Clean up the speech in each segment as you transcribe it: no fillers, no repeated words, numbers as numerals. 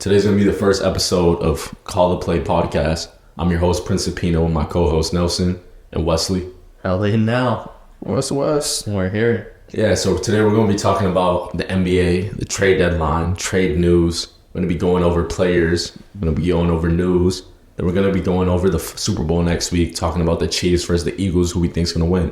Today's going to be the first episode of Call the Play podcast. I'm your host, Principino, and my co-host, Nelson and Wesley. Lavine now. What's We're here. Yeah, so today we're going to be talking about the NBA, the trade deadline, trade news. We're going to be going over players. We're going to be going over news. Then we're going to be going over the Super Bowl next week, talking about the Chiefs versus the Eagles, who we think is going to win.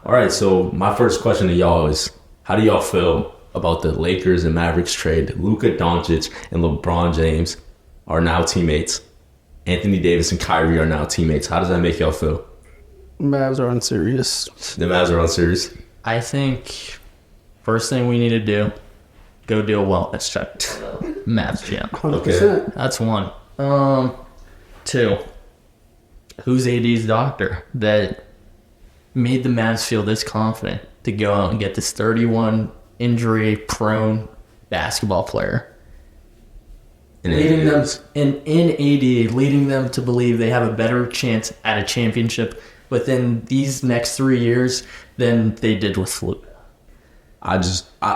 All right, so my first question to y'all is, how do y'all feel about the Lakers and Mavericks trade? Luka Doncic and LeBron James are now teammates. Anthony Davis and Kyrie are now teammates. How does that make y'all feel? Mavs are unserious. The Mavs are unserious? I think first thing we need to do, go do a wellness check. Mavs GM. 100%. Okay. That's one. Two, who's AD's doctor that made the Mavs feel this confident to go out and get this 31 injury-prone basketball player? Leading them in AD, leading them to believe they have a better chance at a championship within these next 3 years than they did with Luka. I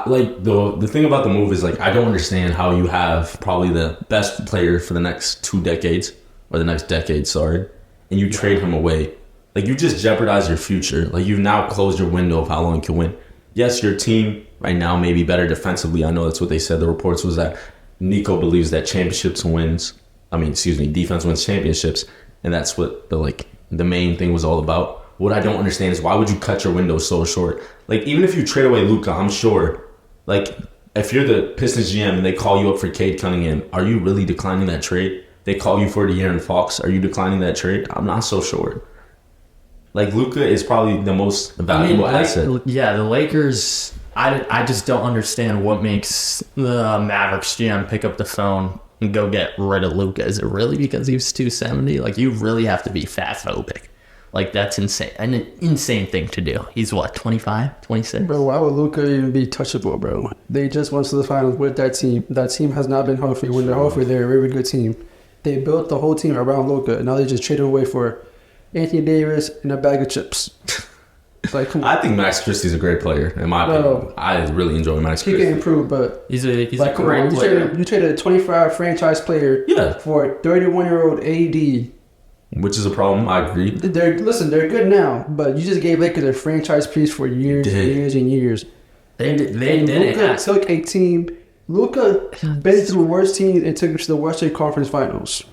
like the thing about the move is, like, I don't understand how you have probably the best player for the next 2 decades, or the next decade, sorry, and you trade him away. Like, you just jeopardize your future. Like, you've now closed your window of how long you can win. Yes, your team right now may be better defensively. I know that's what they said. The reports was that Nico believes that defense wins championships, and that's what the main thing was all about. What I don't understand is, why would you cut your window so short? Like, even if you trade away Luka, I'm sure, like, if you're the Pistons GM and they call you up for Cade Cunningham, are you really declining that trade? They call you for De'Aaron Fox, are you declining that trade? I'm not so sure. Like, Luka is probably the most valuable asset. Yeah, the Lakers, I just don't understand what makes the Mavericks GM pick up the phone and go get rid of Luka. Is it really because he was 270? Like, you really have to be fat-phobic. Like, that's insane. An insane thing to do. He's what, 25, 26? Bro, why would Luka even be touchable, bro? They just went to the finals with that team. That team has not been healthy. When they're healthy, they're a very good team. They built the whole team around Luka, and now they just traded away for Anthony Davis and a bag of chips. Like, come on. I think Max Christie's a great player, in my opinion. I really enjoy Max Christie. He can improve, but he's a like, great player. You traded a 25 franchise player for a 31-year-old AD. Which is a problem, I agree. They're good now, but you just gave Lakers a franchise piece for years and years. They did Luka took a team. Luka been to the worst team and took it to the Western Conference Finals.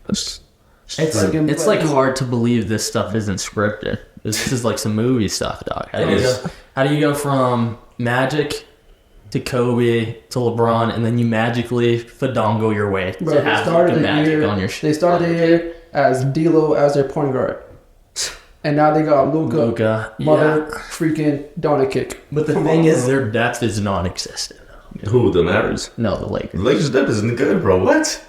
It's like hard to believe this stuff isn't scripted. This is like some movie stuff, dog. How do you go from Magic to Kobe to LeBron, and then you magically fadongo your way to have the Magic on your shit? They started the year as D'Lo as their point guard, and now they got Luka freaking Doncic. But the thing is, their depth is non-existent. Who, the Mavericks? No, the Lakers. The Lakers' depth isn't good, bro. What?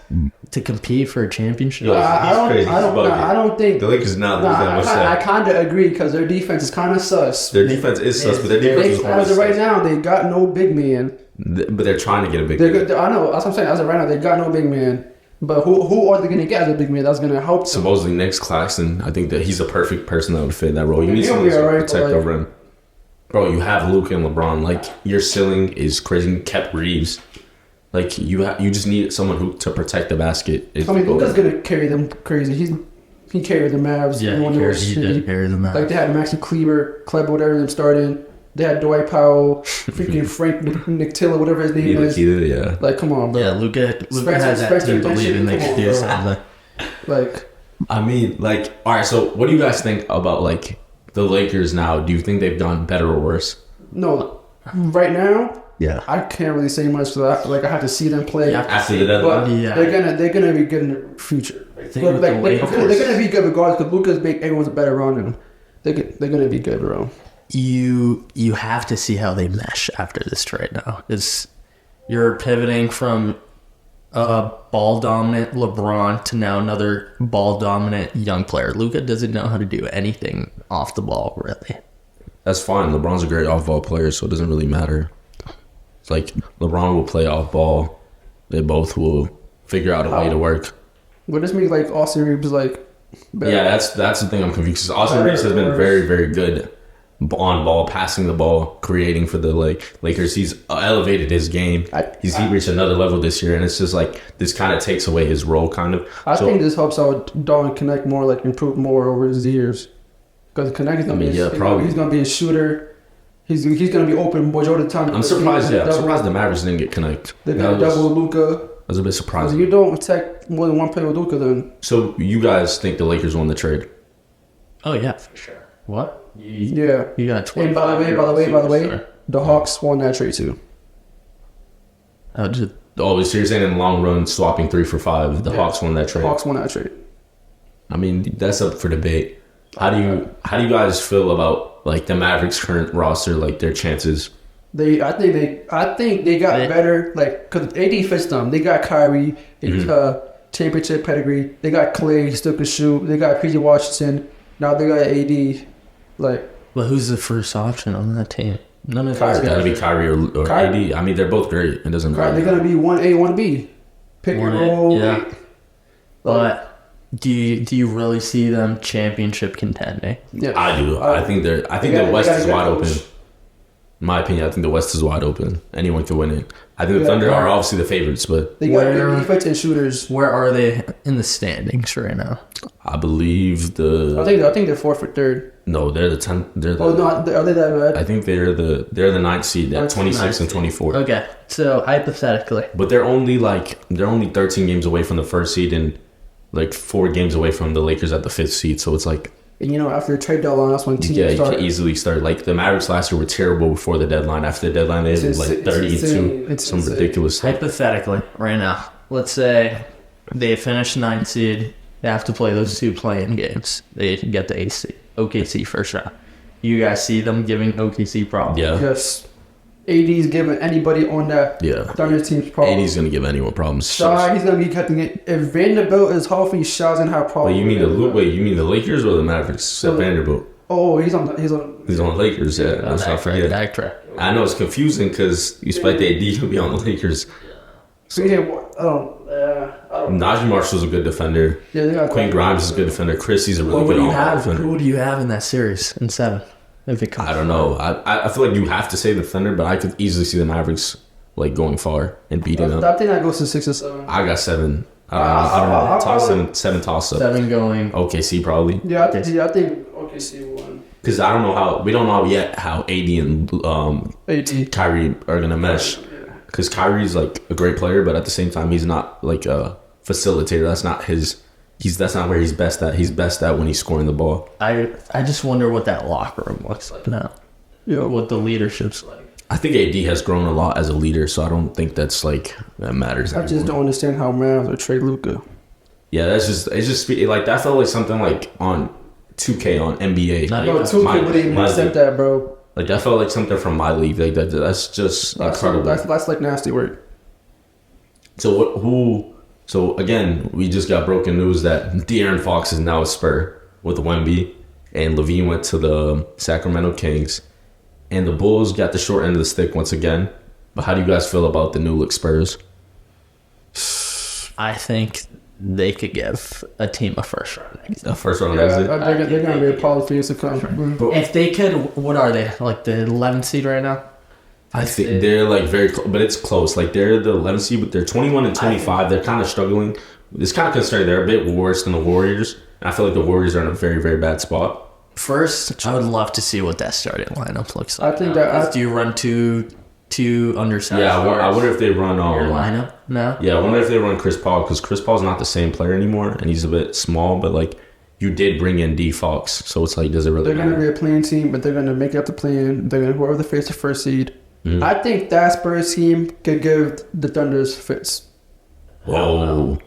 To compete for a championship? Yo, I don't think the Lakers now. I kind of agree, because their defense is kind of sus. Their defense is sus, but their defense is as of right now, they got no big man. But they're trying to get a big man. I know. That's what I'm saying. As of right now, they got no big man. But who are they going to get as a big man that's going to help them? Supposedly Nick Claxton. I think that he's a perfect person that would fit that role. You need someone to protect over him. Bro, you have Luka and LeBron. Like, your ceiling is crazy. Kept Reeves. Like, you just need someone to protect the basket. Luka's going to carry them crazy. He carried the Mavs. Yeah, he did carry the Mavs. Like, they had Maxi Kleber, whatever, them starting. They had Dwight Powell, freaking Frank Nictilla, whatever his name is. Yeah. Like, come on, bro. Yeah, Luka has that team believing they could do something. Like, I mean, like, all right, so what do you guys think about, like, the Lakers now? Do you think they've done better or worse? No, right now, yeah, I can't really say much for that. Like, I have to see them play after the deadline. But they're gonna be good in the future. They're gonna be good regardless, because Luka's big. Everyone's a better around him. They're gonna be good, bro. You have to see how they mesh after this trade now. You're pivoting from a ball-dominant LeBron to now another ball-dominant young player. Luka doesn't know how to do anything off the ball, really. That's fine. LeBron's a great off-ball player, so it doesn't really matter. It's like, LeBron will play off-ball. They both will figure out a way to work. But this means, like, Austin Reeves, like... better. Yeah, that's the thing I'm confused. Austin Reeves has been very, very good. on ball, passing the ball, creating for the Lakers. He's elevated his game. He reached another level this year, and it's just like this kind of takes away his role, kind of. I think this helps out Don connect more, like improve more over his years. Because connect is gonna probably he's gonna be a shooter. He's gonna be open majority of the time. I'm surprised. I'm surprised the Mavericks didn't get connect. They got double Luka. I was a bit surprised. You don't attack more than one player with Luka, then. So you guys think the Lakers won the trade? Oh yeah, for sure. What? Yeah. You got 20. And by the way, the Hawks won that trade too. So you're saying in the long run, swapping 3 for 5, the Hawks won that trade. Hawks won that trade. I mean, that's up for debate. How do you guys feel about like the Mavericks' current roster, like their chances? I think they got better, like, because AD fits them. They got Kyrie, championship pedigree. They got Clay, he still can shoot. They got PJ Washington. Now they got AD. Like, well, who's the first option on that team? None of It's got to be Kyrie or AD. I mean, they're both great. It doesn't matter. They're gonna be 1A, 1B. Pick and roll. Yeah. But do you really see them championship contending? Yeah, I do. I think the West is wide open. In my opinion, I think the West is wide open. Anyone can win it. I think the Thunder are obviously the favorites, but they got good defense and shooters. Where are they in the standings right now? I believe I think they're 4th or 3rd. No, they're the 10th. Are they that bad? I think they're the 9th seed at 26 and 24. Okay, so hypothetically, but they're only 13 games away from the 1st seed and like 4 games away from the Lakers at the 5th seed. So it's like, and after the trade deadline, that's when teams you start. can easily start. Like the Mavericks last year were terrible before the deadline. After the deadline, they had like 32. It's some ridiculous stuff. Hypothetically, right now, let's say they finish 9th seed. They have to play those 2 play-in games. They get the OKC first round. You guys see them giving OKC problems? Yeah. Yes. AD's giving anybody on that Thunder team's problems. AD's gonna give anyone problems. Shai, he's gonna be cutting it. If Vanderbilt is healthy, Shai's gonna have problems. You mean the Lakers or the Mavericks? Vanderbilt. Oh, he's on the Lakers. Yeah, that's not forget. Backtrack. I know it's confusing because you expect the AD to be on the Lakers. So I don't. Najee Marshall's a good defender. Yeah, they got Quinn Grimes is a good defender. Chrissy's a really good defender. Who do you have in that series in 7? If it comes I don't know. I feel like you have to say the Thunder, but I could easily see the Mavericks like going far and beating them. I think that goes to 6 or 7. I got 7. I don't know. Toss 7 toss up. 7 going. OKC probably. Yeah, I think OKC won. Because we don't know yet how AD and Kyrie are gonna mesh. Because Kyrie's like a great player, but at the same time he's not like a facilitator. That's not that's not where he's best at. He's best at when he's scoring the ball. I just wonder what that locker room looks like now. Yeah, what the leadership's like. I think AD has grown a lot as a leader, so I don't think that matters. I just don't understand how Mavs would trade Luka. Yeah, it's just like that felt like something like on 2K on NBA. No, 2K wouldn't even accept that, bro. Like that felt like something from my league. Like that's just incredible. That's like nasty work. So again, we just got broken news that De'Aaron Fox is now a Spur with Wemby, and Lavine went to the Sacramento Kings, and the Bulls got the short end of the stick once again. But how do you guys feel about the new look Spurs? I think they could give a team a first round exit. A first round exit? They're going to be a polytheistic country. If they could, what are they? Like the 11th seed right now? I think they're like very close, but it's close. Like they're the 11th seed, but they're 21 and 25. They're kind of struggling. It's kind of concerning. They're a bit worse than the Warriors. And I feel like the Warriors are in a very, very bad spot. First, I would love to see what that starting lineup looks like. I think that. Do you run two undersized? Yeah, I wonder if they run your lineup now. Yeah, I wonder if they run Chris Paul, because Chris Paul's not the same player anymore, and he's a bit small. But like, you did bring in D Fox, so it's like, does it really? They're going to be a playing team, but they're going to make it up the plan. They're going to whoever face the first seed. Mm-hmm. I think that Spurs team could give the Thunders fits. Whoa.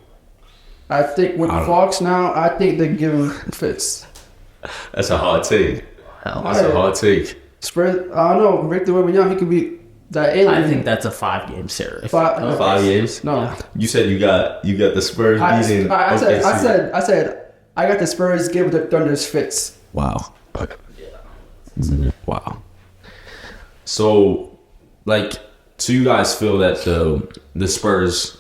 I think with Fox now, I think they give him fits. That's a hard take. That's a hard take. Spurs, I don't know. Victor Wembanyama, he could be that alien. I think that's a 5-game series. 5 games? No. You said you got the Spurs beating. I said I got the Spurs give the Thunders fits. Wow. Wow. So you guys feel that the Spurs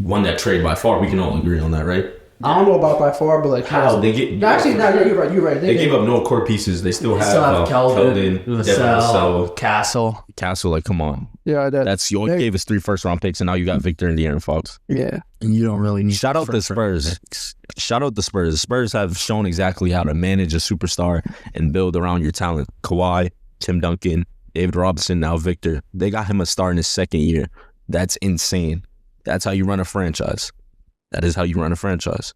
won that trade by far? We can all agree on that, right? I don't know about by far, but like How they get? Actually, no, yeah, you're right. You're right. They gave up no core pieces. They still have Keldon, Devin Vassell, Castle. Castle. Like, come on. Yeah, That's you only gave us 3 first-round picks, and now you got Victor and De'Aaron Fox. Yeah, And you don't really need. Shout out the Spurs. Shout out the Spurs. The Spurs have shown exactly how to manage a superstar and build around your talent. Kawhi, Tim Duncan, David Robinson, now Victor. They got him a star in his second year. That's insane. That's how you run a franchise. That is how you run a franchise.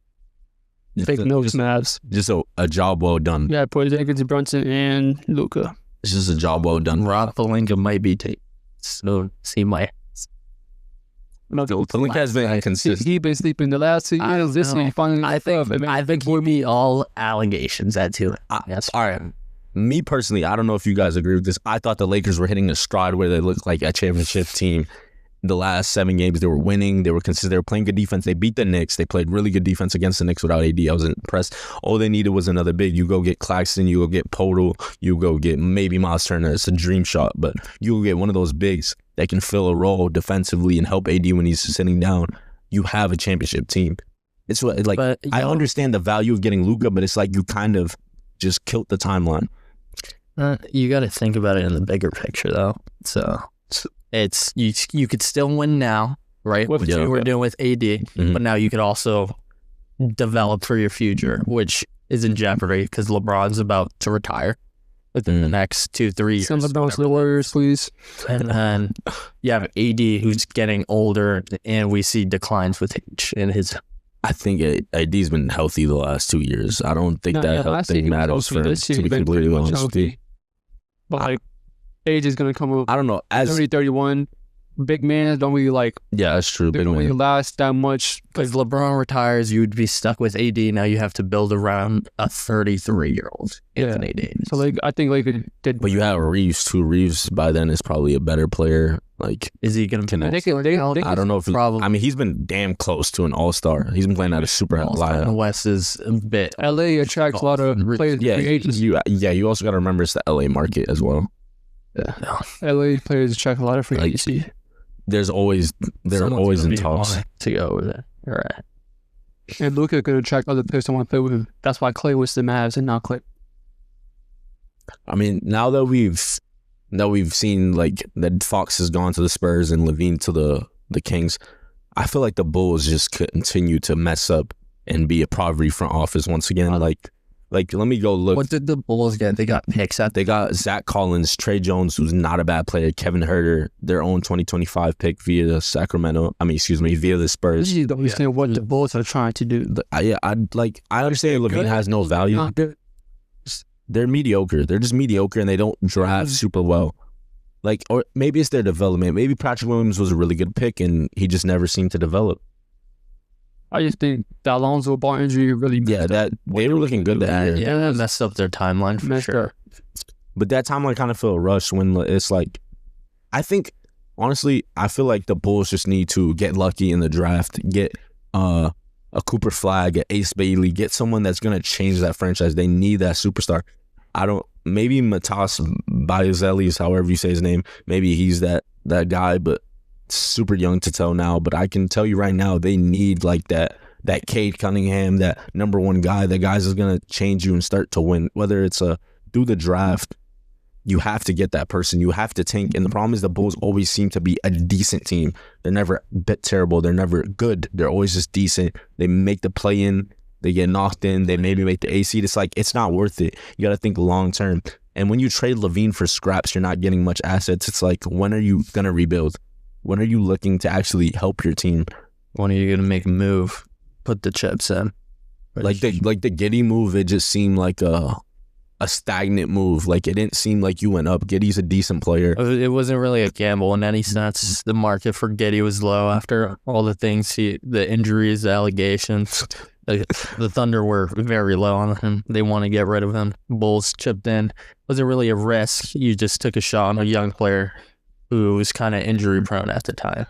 fake notes, Mavs. Just a job well done. Yeah, Porzingis, Brunson, and Luka. It's just a job well done. Rob Pelinka might be taking. So see my. No, Pelinka has been inconsistent. He been sleeping the last 2 years. This one, finally, I think he meet all allegations. That too. Yes. All right. Me personally, I don't know if you guys agree with this. I thought the Lakers were hitting a stride where they looked like a championship team. The last 7 games, they were winning. They were consistent. They were playing good defense. They beat the Knicks. They played really good defense against the Knicks without AD. I was impressed. All they needed was another big. You go get Claxton. You go get Podol. You go get maybe Miles Turner. It's a dream shot, but you go get one of those bigs that can fill a role defensively and help AD when he's sitting down. You have a championship team. It's what, like, But, I understand the value of getting Luka, but it's like you kind of just killed the timeline. You got to think about it in the bigger picture, though. So it's you could still win now, right? What you were doing with AD, but now you could also develop for your future, which is in jeopardy because LeBron's about to retire within the next 2-3 years. Send LeBron to the Warriors, please. And then you have AD who's getting older, and we see declines with age in his. I think AD's been healthy the last 2 years. I don't think that health thing matters for him, to be completely honest with you. But like, age is gonna come up. I don't know. 31, big man don't really like. Yeah, that's true. They Big don't really man. last that much. If LeBron retires, you would be stuck with AD. Now you have to build around a 33-year-old Anthony Davis. So like, I think like did. But you have Reeves too. Reeves by then is probably a better player. Like, Is he going to? I don't know if Probably. I mean, he's been damn close to an all-star. He's been playing at a super high The level. West is a bit. LA attracts a lot of players. Yeah, free agents. you also got to remember it's the LA market as well. LA players attract a lot of free Like, agency. they're always in talks. To go over there. All right. And Luka could attract other players to want to play with him. That's why Clay was the Mavs and not Clay. I mean, now that we've seen like that Fox has gone to the Spurs and Lavine to the Kings, I feel like the Bulls just continue to mess up and be a poverty front office once again. Like let me go look. What did the Bulls get? They got picks at. They got Zach Collins, Trey Jones, who's not a bad player, Kevin Huerter, their own 2025 pick via the via the Spurs. You don't understand what the Bulls are trying to do. I understand Lavine has no value. They're mediocre. They're just mediocre, and they don't draft super well. Like, or maybe it's their development. Maybe Patrick Williams was a really good pick, and he just never seemed to develop. I just think the Alonzo Ball injury really that they were looking good that year. Yeah, that messed up their timeline for sure. But that timeline kind of felt rushed when it's like, I think, honestly, I feel like the Bulls just need to get lucky in the draft, get a Cooper Flag, get Ace Bailey, get someone that's going to change that franchise. They need that superstar. Maybe Matas Bayozelis, however you say his name, maybe he's that guy, but super young to tell now. But I can tell you right now, they need like that Cade Cunningham, that number one guy, that guys is going to change you and start to win. Whether it's through the draft, you have to get that person. You have to tank. And the problem is the Bulls always seem to be a decent team. They're never a bit terrible. They're never good. They're always just decent. They make the play-in. They get knocked in. They maybe make the AC. It's like, it's not worth it. You got to think long-term. And when you trade Lavine for scraps, you're not getting much assets. It's like, when are you going to rebuild? When are you looking to actually help your team? When are you going to make a move? Put the chips in. Like the Giddey move, it just seemed like a stagnant move. Like, it didn't seem like you went up. Giddey's a decent player. It wasn't really a gamble in any sense. The market for Giddey was low after all the things, the injuries, the allegations. The Thunder were very low on him. They want to get rid of him. Bulls chipped in. It wasn't really a risk. You just took a shot on a young player who was kind of injury prone at the time.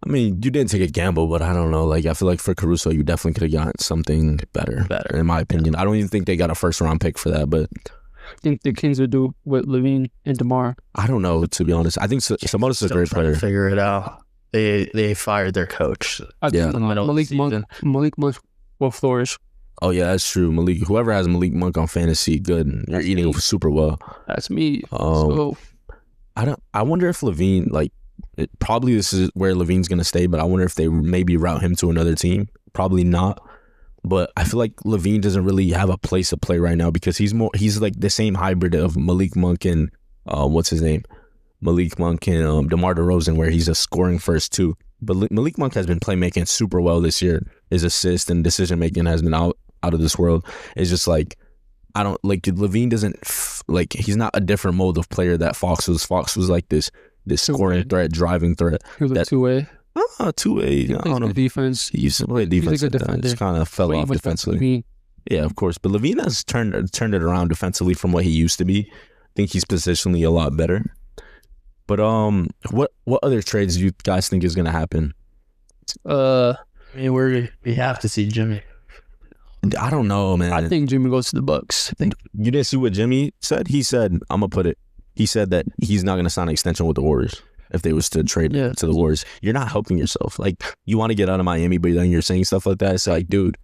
I mean, you didn't take a gamble, but I don't know. Like, I feel like for Caruso, you definitely could have gotten something better, in my opinion. Yeah. I don't even think they got a first-round pick for that, but I think the Kings would do with Lavine and DeMar. I don't know, to be honest. I think Sabonis is a great player. Figure it out. They fired their coach. Malik Monk will flourish. Oh yeah, that's true. Malik, whoever has Malik Monk on fantasy, good. You're eating super well. That's me. I wonder if Lavine, like, probably this is where Lavine's gonna stay, but I wonder if they maybe route him to another team. Probably not. But I feel like Lavine doesn't really have a place to play right now because he's like the same hybrid of Malik Monk and what's his name? Malik Monk and DeMar DeRozan, where he's a scoring first too. But Malik Monk has been playmaking super well this year. His assist and decision making has been out of this world. It's just like, I don't like Lavine doesn't like, he's not a different mode of player that Fox was. Fox was like this scoring threat, driving threat. He was a two-way. Two-way. I don't know. Defense. He used to play defense. He's a good defender. Just kind of fell off defensively. Yeah, of course. But Lavine has turned it around defensively from what he used to be. I think he's positionally a lot better. But what other trades do you guys think is going to happen? I mean, we have to see Jimmy. I don't know, man. I think Jimmy goes to the Bucks. You didn't see what Jimmy said? He said, he said that he's not going to sign an extension with the Warriors if they was to trade to the Warriors. You're not helping yourself. Like, you want to get out of Miami, but then you're saying stuff like that. It's like, dude.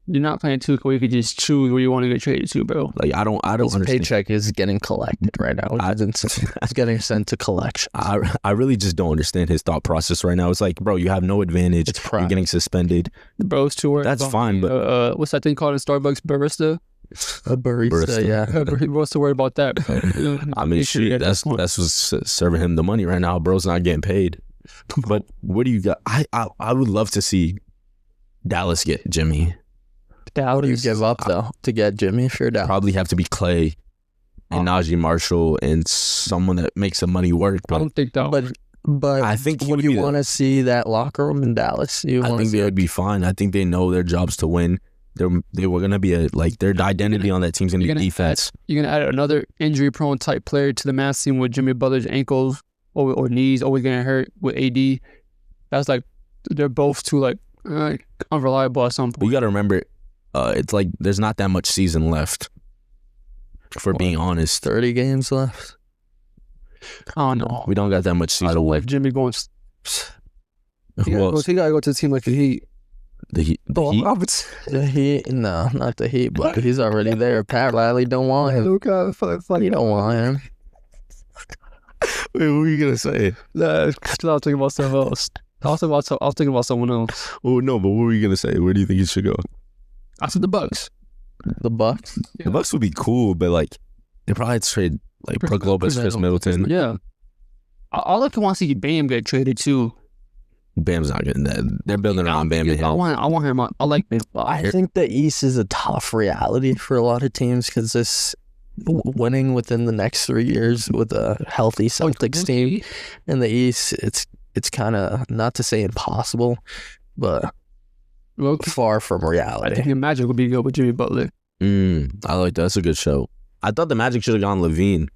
You're not playing 2K where you could just choose where you want to get traded to, bro. Like, I don't His understand. paycheck is getting collected right now. It's getting sent to collection. I really just don't understand his thought process right now. It's like, bro, you have no advantage. It's prime. You're getting suspended. The bro's too worried. That's about, fine, but what's that thing called in Starbucks? Barista? A barista, yeah. What's the word about that? I mean, shit, that's what's serving him the money right now. Bro's not getting paid. But what do you got? I would love to see Dallas get Jimmy. What do you give up though to get Jimmy? Sure, Dallas. Probably have to be Clay and Najee Marshall and someone that makes the money work. I don't think that. But I think would you want to see that locker room in Dallas? I think they would be fine. I think they know their job's to win. They were gonna be their identity on that team's gonna be defense. You're gonna add another injury-prone type player to the Mavs team with Jimmy Butler's ankles or knees always getting hurt with AD. That's like they're both too unreliable at some point. We gotta remember, it's like there's not that much season left. For being honest, 30 games left. Oh no, we don't got that much season left. Jimmy going. He gotta go to the team like the Heat. The Heat? The Heat? No, not the Heat, but he's already there. Pat Riley don't want him. Luka, You don't want him. Wait, what were you gonna say? Nah, I was thinking about something else. I was thinking about someone else. Oh no, but what were you gonna say? Where do you think he should go? I said the Bucks. The Bucks? The Bucks would be cool, but they probably had to trade Brook Lopez, Chris Middleton. Yeah. All I can want to see Bam get traded too. Bam's not getting that. They're building around Bam and him. I want him. I like Bam. I think the East is a tough reality for a lot of teams because this winning within the next 3 years with a healthy Celtics team in the East, it's kind of, not to say impossible, but far from reality. I think the Magic would be good with Jimmy Butler. I like that. That's a good show. I thought the Magic should have gone Lavine.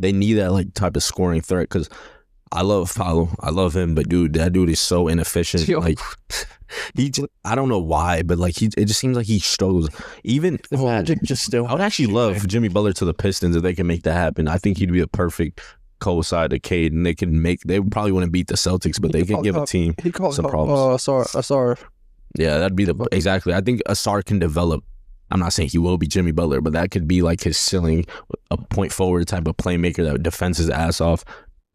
They need that type of scoring threat because I love him, but dude, that dude is so inefficient. I don't know why, but it just seems like he struggles. Even the Magic just still. I would actually love Jimmy Butler to the Pistons if they can make that happen. I think he'd be a perfect co-side to Cade, and they probably wouldn't beat the Celtics, but they can give a team some problems. Asar. Yeah, that'd be exactly. I think Asar can develop. I'm not saying he will be Jimmy Butler, but that could be his ceiling, a point forward type of playmaker that defends his ass off.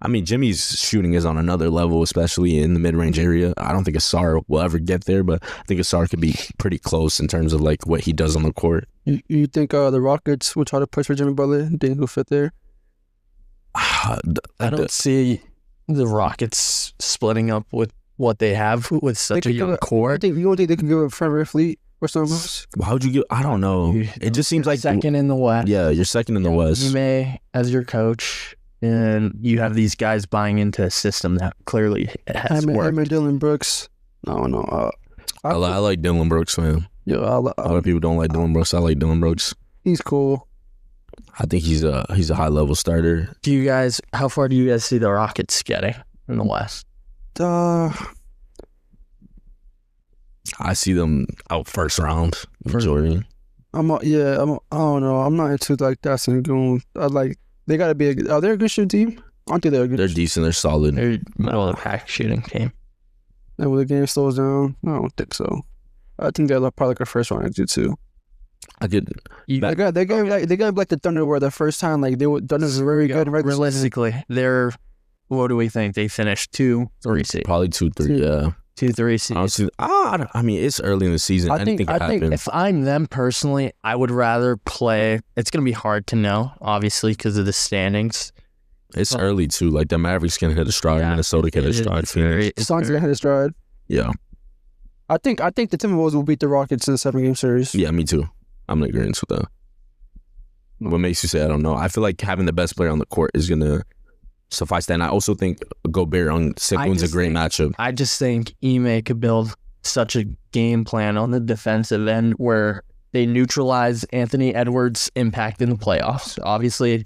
I mean, Jimmy's shooting is on another level, especially in the mid-range area. I don't think Asar will ever get there, but I think Asar could be pretty close in terms of what he does on the court. You think the Rockets will try to push for Jimmy Butler? Think he'll fit there? I don't see the Rockets splitting up with what they have with such a young core. You don't think they can give a Fred Fleet or something else? Why would you give? I don't know. It just seems like second in the West. Yeah, you're second in the West. You may as your coach. And you have these guys buying into a system that clearly has worked. Him and Dylan Brooks. No. I like Dylan Brooks, man. Yeah, a lot of people don't like Dylan Brooks. I like Dylan Brooks. He's cool. I think he's a high level starter. How far do you guys see the Rockets getting in the West? I see them out first round for Jordan. I don't know. I'm not into that Sengun. They gotta be. Are they a good shooting team? Aren't they? They're good. They're decent. They're solid. They're middle of the pack shooting team. And when the game slows down, I don't think so. I think they're probably like a first round exit too. I could. They got like the Thunder were the first time like Thunder was very good. Realistically, they're what do we think? They finished 2-3 seed. Probably 2-3. Yeah. 2-3 seed. Honestly, I mean, it's early in the season. I think If I'm them personally, I would rather play. It's gonna be hard to know, obviously, because of the standings. It's early too. Like the Mavericks can hit a stride. Yeah, Minnesota can hit a stride. Suns can hit a stride. Yeah. I think the Timberwolves will beat the Rockets in the 7-game series. Yeah, me too. I'm in agreement with that. What makes you say I don't know? I feel like having the best player on the court is gonna suffice that. And I also think Gobert on Sengun's a great matchup. I just think Ime could build such a game plan on the defensive end where they neutralize Anthony Edwards' impact in the playoffs. Obviously,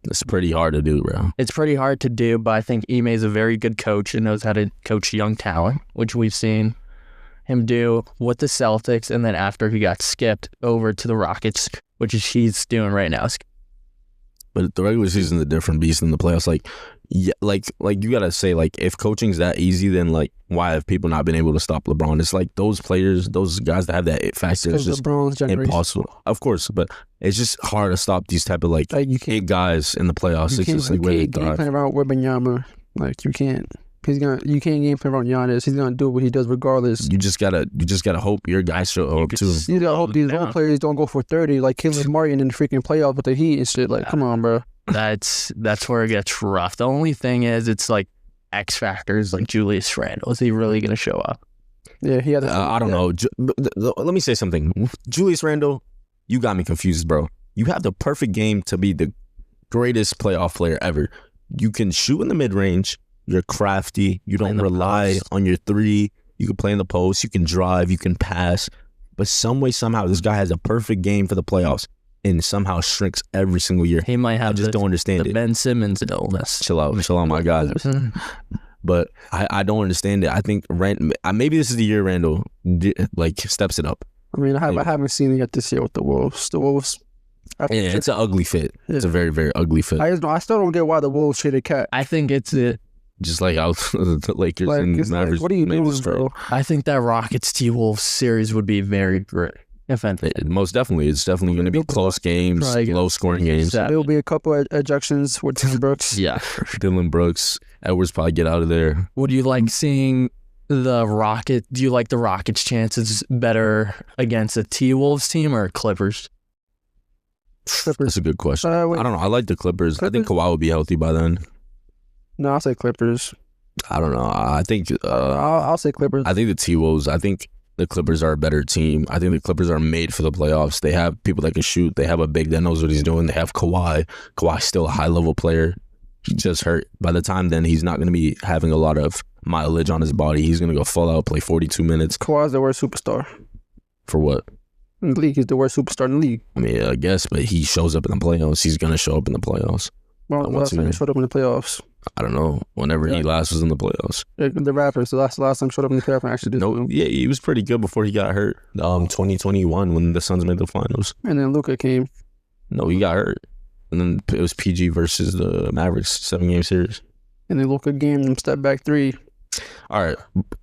It's pretty hard to do, bro. it's pretty hard to do, but I think Ime is a very good coach and knows how to coach young talent, which we've seen him do with the Celtics, and then after he got skipped over to the Rockets, which he's doing right now. But the regular season is a different beast than the playoffs. Like, yeah, like you gotta say, like, if coaching's that easy, then like, why have people not been able to stop LeBron? It's like those players, those guys that have that it factor, it's just LeBron's generation. impossible. Of course, but it's just hard to stop these type of like You can't, big guys in the playoffs. It's just like where they game thrive. plan around Wembanyama. Like you can't. You can't game plan around Giannis. He's gonna do what he does regardless. You just gotta hope your guys show up too. You gotta hope these role players don't go for 30 like Caleb Martin in the freaking playoffs with the Heat and shit. Like, come on, bro. That's where it gets rough. The only thing is, it's like X factors like Julius Randle. Is he really going to show up? Yeah, he had. I don't know. Let me say something. Julius Randle, you got me confused, bro. You have the perfect game to be the greatest playoff player ever. You can shoot in the mid range. You're crafty. You don't rely on your three. You can play in the post. You can drive. You can pass. But some way, somehow, this guy has a perfect game for the playoffs and somehow shrinks every single year. He might have. I just don't understand it. Ben Simmons illness. Chill out, my guy. But I don't understand it. I think maybe this is the year Randall like steps it up. I mean, I haven't seen it yet this year with the Wolves. The Wolves. Yeah, it's an ugly fit. It's a very, very ugly fit. I still don't get why the Wolves traded Cat. I think it's it. Just like how the Lakers and Mavericks. What are you doing, bro? I think that Rockets T-Wolves series would be very great. Most definitely. It's definitely going to be close games, low-scoring games. There will be a couple of ejections with Dylan Brooks. Yeah. Dylan Brooks. Edwards probably get out of there. Would you like seeing the Rockets? Do you like the Rockets' chances better against a T-Wolves team or Clippers? That's a good question. I don't know. I like the Clippers. I think Kawhi will be healthy by then. No, I'll say Clippers. I don't know. I think I'll say Clippers. I think the T-Wolves. I think the Clippers are a better team. I think the Clippers are made for the playoffs. They have people that can shoot. They have a big that knows what he's doing. They have Kawhi. Kawhi's still a high-level player. He just hurt. By the time then, he's not going to be having a lot of mileage on his body. He's going to go full out, play 42 minutes. Kawhi's the worst superstar. For what? In the league, he's the worst superstar in the league. I mean, I guess, but he shows up in the playoffs. He's going to show up in the playoffs. Well, last time he showed up in the playoffs. I don't know. Whenever he last was in the playoffs. The Raptors, the last time showed up in the playoffs and actually did something. Yeah, he was pretty good before he got hurt. 2021 when the Suns made the finals. And then Luka came. No, he got hurt. And then it was PG versus the Mavericks 7-game series. And then Luka game them step back 3. All right.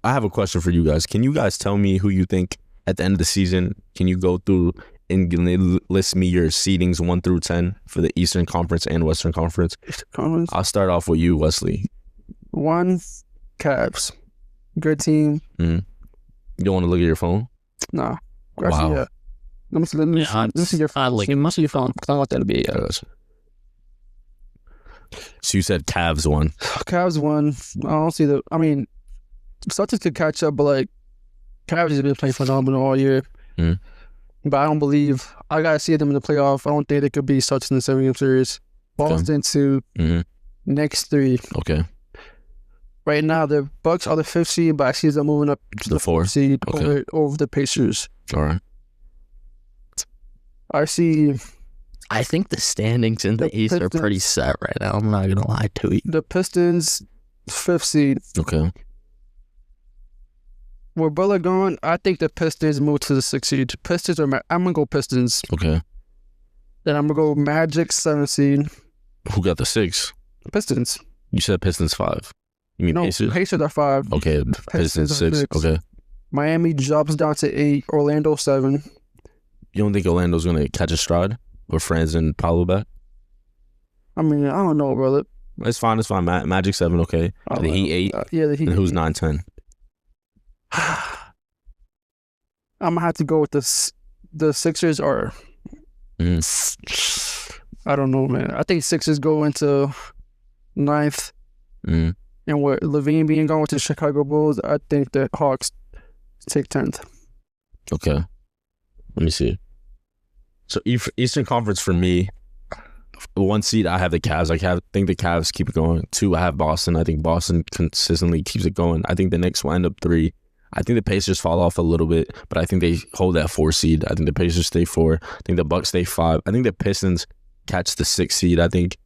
I have a question for you guys. Can you guys tell me who you think at the end of the season? Can you go through and list me your seedings 1 through 10 for the Eastern Conference and Western Conference? I'll start off with you, Wesley. 1, Cavs. Good team. You don't want to look at your phone? Nah. Wow. Yeah. Let me see your phone. Let me see your phone. Because I want that to be. So you said Cavs 1. Cavs 1. I don't see the. I mean, Celtics could catch up, but like, Cavs have been playing phenomenal all year. But I don't believe. I got to see them in the playoff. I don't think they could be Celtics in the 7-game series. Boston 2. Next 3. Okay. Right now, the Bucks are the 5th seed, but I see them moving up to the 4th seed over the Pacers. All right. I think the standings in the East are pretty set right now. I'm not going to lie to you. The Pistons, 5th seed. Okay. With Butler gone, I think the Pistons move to the 6th seed. I'm going to go Pistons. Okay. Then I'm going to go Magic, 7th seed. Who got the 6? Miami drops down to 8. Orlando 7. You don't think Orlando's gonna catch a stride with Franz and Paolo back? I mean, I don't know, brother. It's fine. Magic 7, okay. The Heat 8. Yeah, the Heat. And who's 9-10? I'm gonna have to go with the Sixers or I don't know, man. I think Sixers go into 9th. And with Lavine being gone with the Chicago Bulls, I think the Hawks take 10th. Okay. Let me see. So Eastern Conference for me, 1 seed, I have the Cavs. Think the Cavs keep it going. 2, I have Boston. I think Boston consistently keeps it going. I think the Knicks will end up 3. I think the Pacers fall off a little bit, but I think they hold that 4 seed. I think the Pacers stay 4. I think the Bucks stay 5. I think the Pistons catch the 6 seed. I think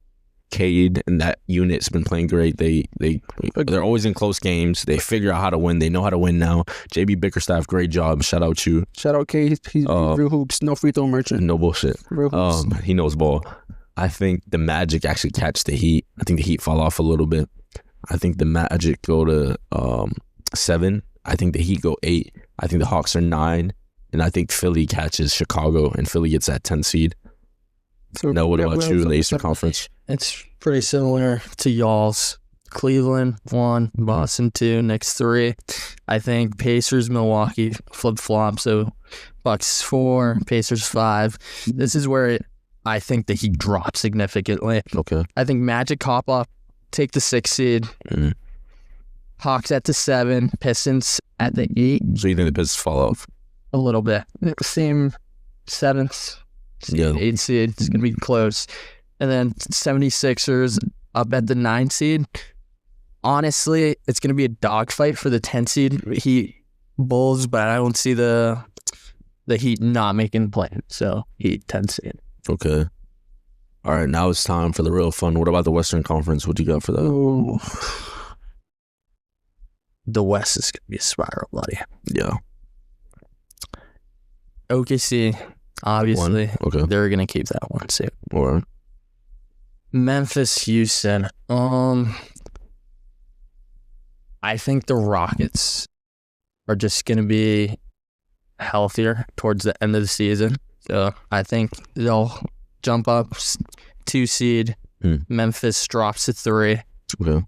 Cade and that unit's been playing great. They're always in close games. They figure out how to win. They know how to win now. JB Bickerstaff, great job. Shout out you. Shout out Cade. He's real hoops. No free throw merchant. No bullshit. Real hoops. He knows ball. I think the Magic actually catch the Heat. I think the Heat fall off a little bit. I think the Magic go to 7. I think the Heat go 8. I think the Hawks are 9. And I think Philly catches Chicago and Philly gets that 10 seed. So, now, what about you in the Eastern Conference? It's pretty similar to y'all's. Cleveland 1, Boston 2, Knicks 3. I think Pacers, Milwaukee flip-flop. So Bucks 4, Pacers 5. This is where I think the Heat drop significantly. Okay. I think Magic hop up, take the 6 seed. Hawks at the 7, Pistons at the 8. So you think the Pistons fall off? A little bit. Same 7th, 8 seed. It's going to be close. And then 76ers up at the 9 seed. Honestly, it's going to be a dogfight for the 10 seed Heat Bulls, but I don't see the Heat not making the play. So Heat 10 seed. Okay. All right, now it's time for the real fun. What about the Western Conference? What you got for that? Ooh. The West is going to be a spiral, buddy. Yeah. OKC, obviously. Okay. They're going to keep that 1 seed. All right. Memphis, Houston. I think the Rockets are just going to be healthier towards the end of the season. So I think they'll jump up 2 seed. Memphis drops to 3. Okay.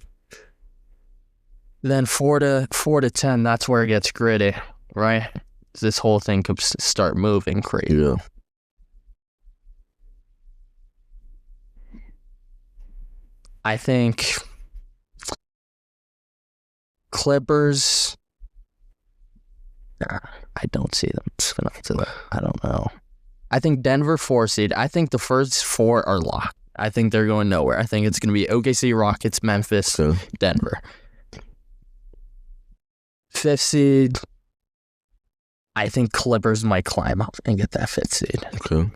Then 4 to 10, that's where it gets gritty, right? This whole thing could start moving crazy. Yeah. I think Clippers, I don't see them spin up to that. I don't know. I think Denver 4 seed. I think the first 4 are locked. I think they're going nowhere. I think it's going to be OKC, Rockets, Memphis, Denver. 5th seed, I think Clippers might climb up and get that 5th seed. Okay.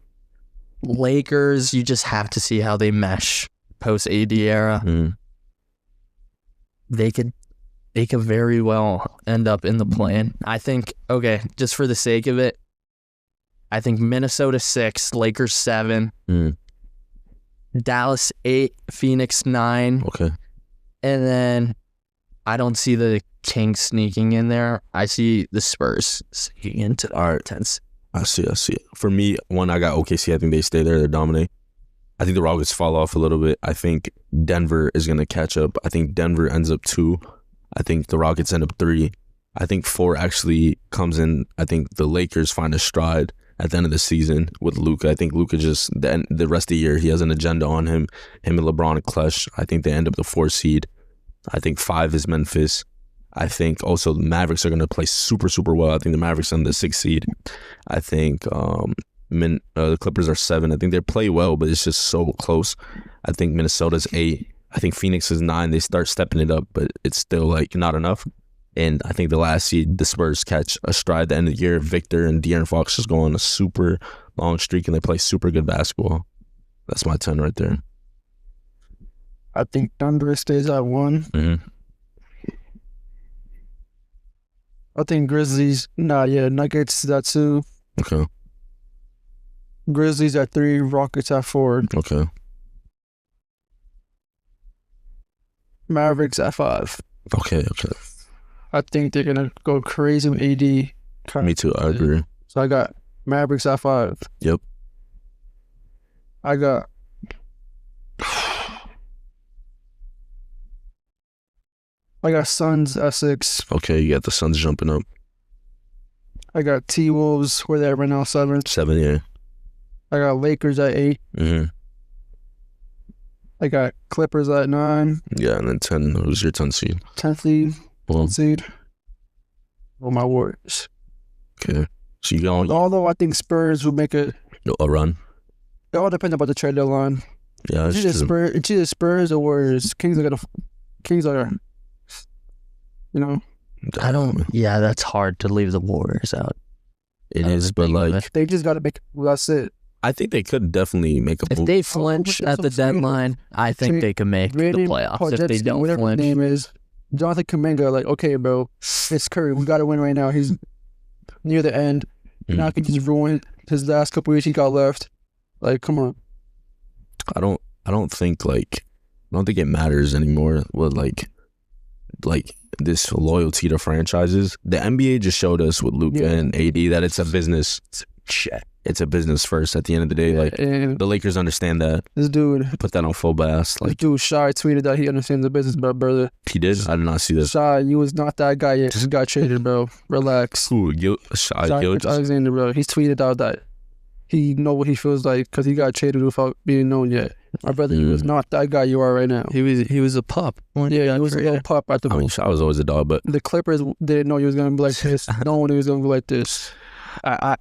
Lakers, you just have to see how they mesh post-AD era. They could very well end up in the play-in. I think, okay, just for the sake of it, I think Minnesota 6, Lakers 7, Dallas 8, Phoenix 9. Okay. And then I don't see the Kings sneaking in there. I see the Spurs sneaking into the 10s. I see. For me, I got OKC. I think they stay there. They're dominate. I think the Rockets fall off a little bit. I think Denver is going to catch up. I think Denver ends up 2. I think the Rockets end up 3. I think 4 actually comes in. I think the Lakers find a stride at the end of the season with Luka. I think Luka just, the rest of the year, he has an agenda on him. Him and LeBron and Clutch. I think they end up the 4 seed. I think 5 is Memphis. I think also the Mavericks are going to play super, super well. I think the Mavericks end the 6th seed. I think the Clippers are 7. I think they play well, but it's just so close. I think Minnesota's 8. I think Phoenix is 9. They start stepping it up, but it's still like not enough. And I think the last seed, the Spurs catch a stride at the end of the year. Victor and De'Aaron Fox just go on a super long streak, and they play super good basketball. That's my 10 right there. I think Thunder stays at 1. I think Grizzlies, Nuggets at 2. Okay. Grizzlies at 3, Rockets at 4. Okay. Mavericks at 5. Okay. I think they're gonna go crazy with AD. Me too. I agree. So I got Mavericks at 5. Yep. I got Suns at 6. Okay, you got the Suns jumping up. I got T-Wolves where they're right now 7. 7, yeah. I got Lakers at 8. Mm-hmm. I got Clippers at 9. Yeah, and then 10. Who's your 10 seed? 10th seed. Well, Seed. Oh, my Warriors. okay. So you got Although I think Spurs will make a run. It all depends about the trade deadline. Yeah, It's either Spurs or Warriors. Kings are, you know, I don't. Yeah, that's hard to leave the Warriors out. It is, but like they just got to make. That's it. I think they could definitely make a If move. they flinch at the deadline, I think they can make the playoffs. If they don't whatever his flinch, name is, Jonathan Kuminga, like, okay, bro, it's Curry. We got to win right now. He's near the end. Now I can just ruin his last couple weeks he got left. Like, come on. I don't think it matters anymore with like this loyalty to franchises. The NBA just showed us with Luka and AD that it's a business. It's a business first. At the end of the day, like And the Lakers understand that. this dude, Put that on full blast. Like Shy tweeted that he understands the business, but brother, he did. I did not see this. Shy, you was not that guy yet. Just got traded, bro. Relax. Who? Shai Gilgeous? Alexander, bro. He's tweeted out that he know what he feels like because he got traded without being known yet. My brother, he was not that guy you are right now. he was a pup. Yeah, he was a little pup at the I mean, Shai was always a dog, but The Clippers didn't know he was gonna be like this. No one knew he was gonna be like this. I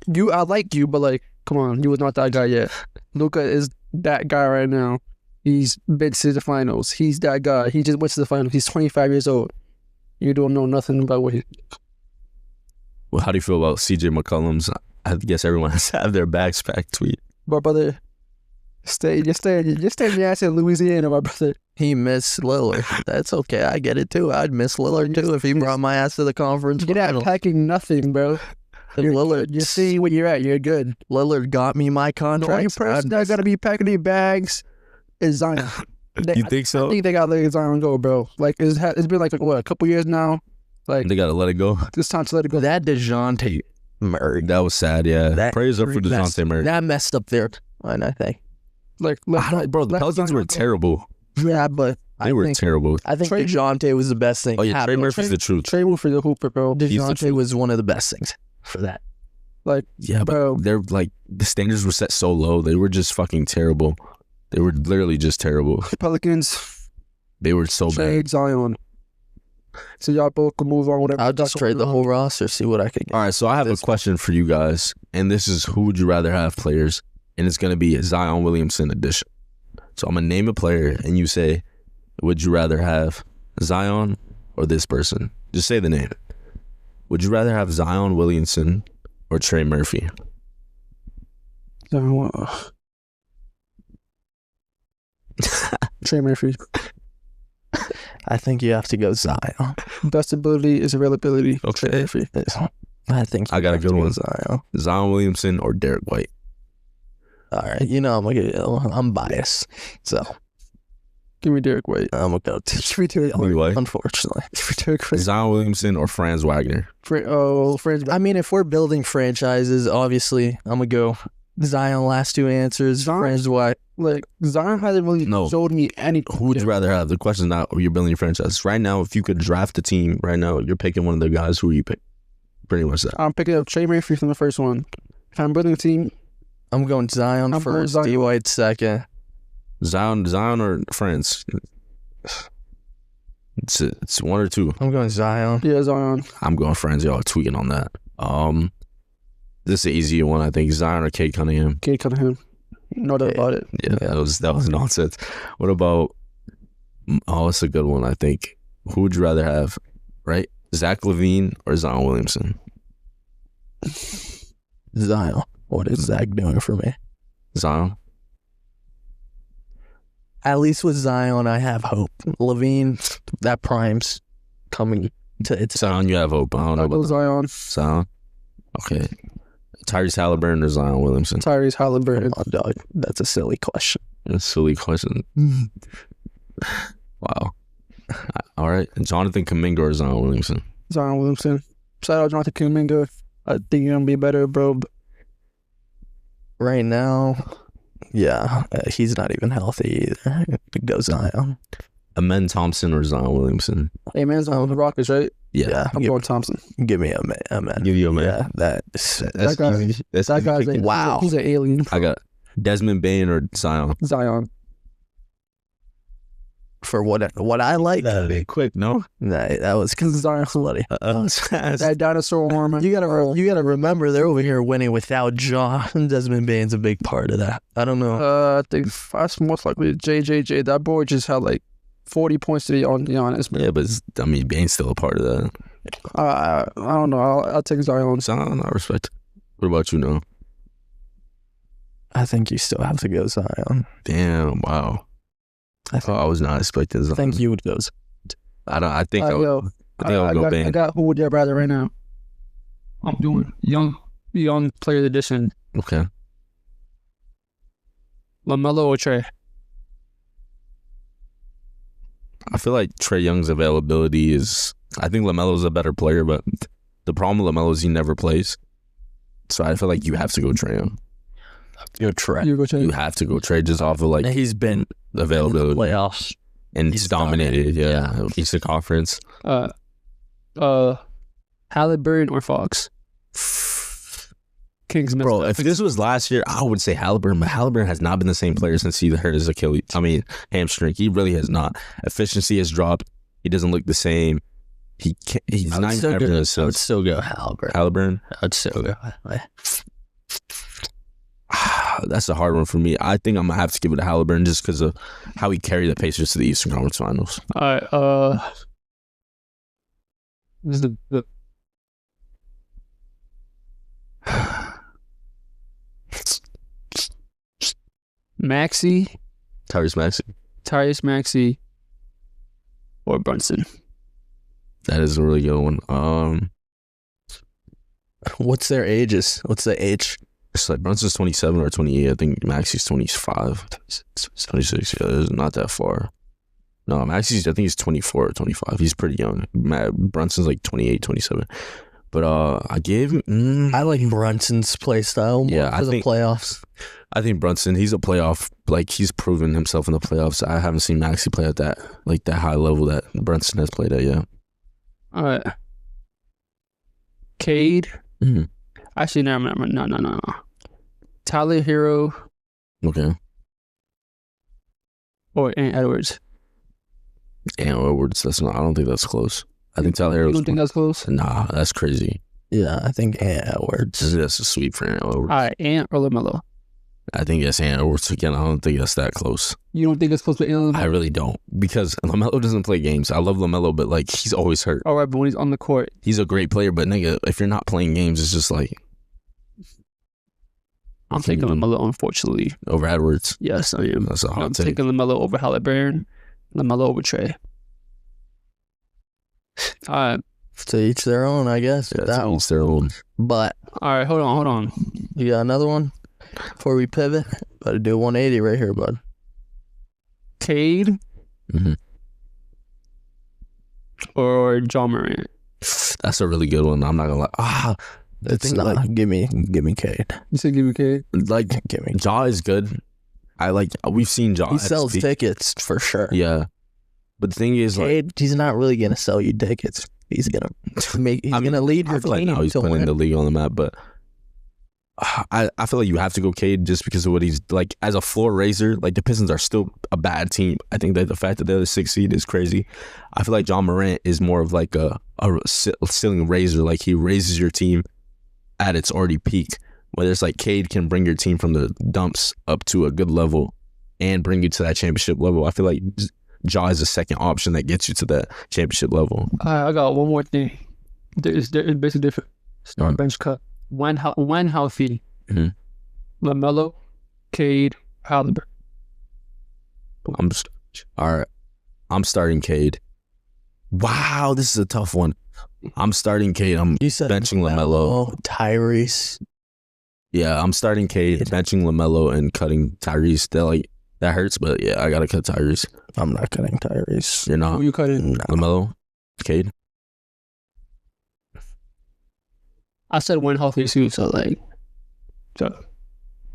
like you, but like, come on, you was not that guy yet. Luka is that guy right now. He's been to the finals. He's that guy. He just went to the finals. He's 25 years old. You don't know nothing about what he. well, how do you feel about CJ McCollum's? I guess everyone has to have their bags packed tweet. But brother, stay in your ass in Louisiana, my brother. He missed Lillard. That's okay. I get it too. I'd miss Lillard too if he brought my ass to the conference. You're not final. packing nothing, bro. Lillard, You see where you're at. You're good. Lillard got me my The only contract. person that gotta be packing these bags is Zion. You think so? I think they gotta let Zion go, bro. Like it's been like what, a couple years now. Like They gotta let it go. it's time to let it go. That DeJounte Murray. That was sad. Yeah. That Praise up for messed- DeJounte Murray. That messed up their line, I think. Like, Bro, the Pelicans were terrible. Yeah, but They were terrible. I think Trey- DeJounte was the best thing. Oh yeah, Trey happening. Murphy's the truth. Trey for the hooper, bro. DeJounte was one of the best things for that. Like, Yeah, but bro, they're like the standards were set so low. They were just fucking terrible. They were literally just terrible. Pelicans They were so bad. trade Zion. So y'all both can move on. Whatever. I'll just trade the whole roster, see what I could get. All right, so I have a question for you guys, and this is who would you rather have players, and it's gonna be a Zion Williamson edition. So I'm gonna name a player, and you say, would you rather have Zion or this person? Just say the name. Would you rather have Zion Williamson or Trey Murphy? Zion, Trey Murphy. I think you have to go Zion. Best ability is availability. Okay. Trey Murphy. I think I got a you have good to go one. Zion. Zion Williamson or Derek White? All right, I'm biased, so Give me Derek White. I'm gonna go to Give me Derek Give me White. White. unfortunately. Give me Derek White. Zion Williamson or Franz Wagner? Friends. I mean, if we're building franchises, obviously I'm gonna go Zion. Last two answers. Zion- Friends, White. Like, Zion hasn't really No. showed me anything. Who would you rather have? The question is not you're building your franchise. Right now, if you could draft a team right now, you're picking one of the guys. Who are you pick? Pretty much that. I'm picking up Trey Murphy from the first one. If I'm building a team, I'm going Zion I'm going first. Zion. D White second. Zion or Franz? It's one or two. I'm going Zion. yeah, Zion. I'm going Franz. Y'all are tweaking on that. This is an easier one. I think Zion or Kate Cunningham. Kate Cunningham. No doubt about it. Yeah, that was nonsense. What about? Oh, it's a good one. I think. Who would you rather have? Right, Zach Lavine or Zion Williamson? Zion. What is Zach doing for me? Zion. At least with Zion, I have hope. Lavine, that prime's coming to its. Zion, you have hope. I don't know I'll go about Zion. Zion. Okay. Tyrese Halliburton or Zion Williamson? Tyrese Halliburton. Oh, dog, that's a silly question. That's a silly question. Wow. All right. Jonathan Kuminga or Zion Williamson? Zion Williamson. Shout out Jonathan Kuminga. I think he's gonna be better, bro. Right now, yeah, he's not even healthy either. It goes Zion. Amen Thompson or Zion Williamson? Hey man, Zion with the Rockets, right? Yeah, I'm going Thompson. give me a man. Give you a man. Yeah, That's That guy's wow. He's an alien. I got Desmond Bain or Zion. Zion. For what I like. That'd be quick, no? Nah, that was because Zion's bloody. That dinosaur arm. You gotta remember they're over here winning without John. Desmond Bain's a big part of that. I don't know. I think that's most likely JJJ. That boy just had like 40 points to be honest. Yeah, but Bain's still a part of that. I don't know. I'll take Zion. Zion, I respect it. What about you, no? I think you still have to go Zion. Damn, wow. I was not expecting Zion. I think you would go. I think I'll go Bain. I got who would you rather right now. I'm doing young player edition. Okay. LaMelo or Trey? I feel like Trae Young's availability is... I think LaMelo's a better player, but the problem with LaMelo is he never plays. So I feel like you have to go Trae Young. Go Trey. You go Trey. You have to go Trae just off of like He's been availability. playoffs. And He's he's dominated, yeah. Eastern Conference. Halliburton or Fox? Kings. Bro, if this was last year, I would say Halliburton, but Halliburton has not been the same player since he hurt his hamstring. He really has not. Efficiency has dropped. He doesn't look the same. He's not even averaging I would assists. still go Halliburton. Halliburton? I'd still go. That's a hard one for me. I think I'm gonna have to give it to Halliburton just because of how he carried the Pacers to the Eastern Conference Finals. All right. This is the Maxey, Tyrese Maxey, or Brunson. That is a really good one. What's their ages? What's the age? It's like Brunson's 27 or 28. I think Maxey's 25. 26. Yeah, it's not that far. No, Maxey's, I think he's 24 or 25. He's pretty young. Brunson's like 28, 27. But I gave him... I like Brunson's play style more Yeah, for I the think- playoffs. I think Brunson, he's a playoff. Like, he's proven himself in the playoffs. I haven't seen Maxey play at that high level that Brunson has played at yet. All right. Cade. Mm-hmm. Actually, no. Tyler Hero Okay. or Ant Edwards. And Edwards, I don't think that's close. I think Tyler You Hero's... don't think that's close? Nah, that's crazy. Yeah, I think Edwards. That's a sweep for Ant Edwards. All right, Ant or LaMelo? I think it's Ant Edwards again. I don't think that's that close. You don't think it's close to Ant? I really don't, because LaMelo doesn't play games. I love LaMelo, but like he's always hurt. All right, but when he's on the court, He's a great player, but nigga, if you're not playing games, it's just like I'm taking LaMelo, unfortunately. over Edwards. Yes, I am. That's a hot I'm take. taking LaMelo over Halliburton, LaMelo over Trey. All right. To each their own, I guess. Yeah, that to one. each their own. But All right, hold on. you got another one before we pivot? Got to do 180 right here, bud. Cade Mm-hmm. or John Morant? That's a really good one. I'm not gonna lie. The It's thing, not. like Give me Cade. You said give me Cade? Give me. Ja is good. We've seen Ja. He at sells speak. tickets for sure. Yeah, but the thing is, like, Cade, he's not really gonna sell you tickets. He's gonna make. He's gonna lead your I feel like team now he's to putting win. the league on the map, but I feel like you have to go Cade just because of what he's like as a floor raiser. Like the Pistons are still a bad team. I think that the fact that they're the 6th seed is crazy. I feel like John Morant is more of like a ceiling raiser. Like he raises your team at its already peak. Whether it's like Cade can bring your team from the dumps up to a good level and bring you to that championship level. I feel like Ja is a second option that gets you to that championship level. I got one more thing. It's basically different. Start bench cut. When healthy, LaMelo, Cade, Halliburton. I'm starting Cade. Wow, this is a tough one. I'm starting Cade. I'm You said benching LaMelo. Tyrese. Yeah, I'm starting Cade, benching LaMelo, and cutting Tyrese. That hurts, but yeah, I gotta cut Tyrese. I'm not cutting Tyrese. You're not Who you cutting? No. LaMelo, Cade. I said when healthy too, so like, so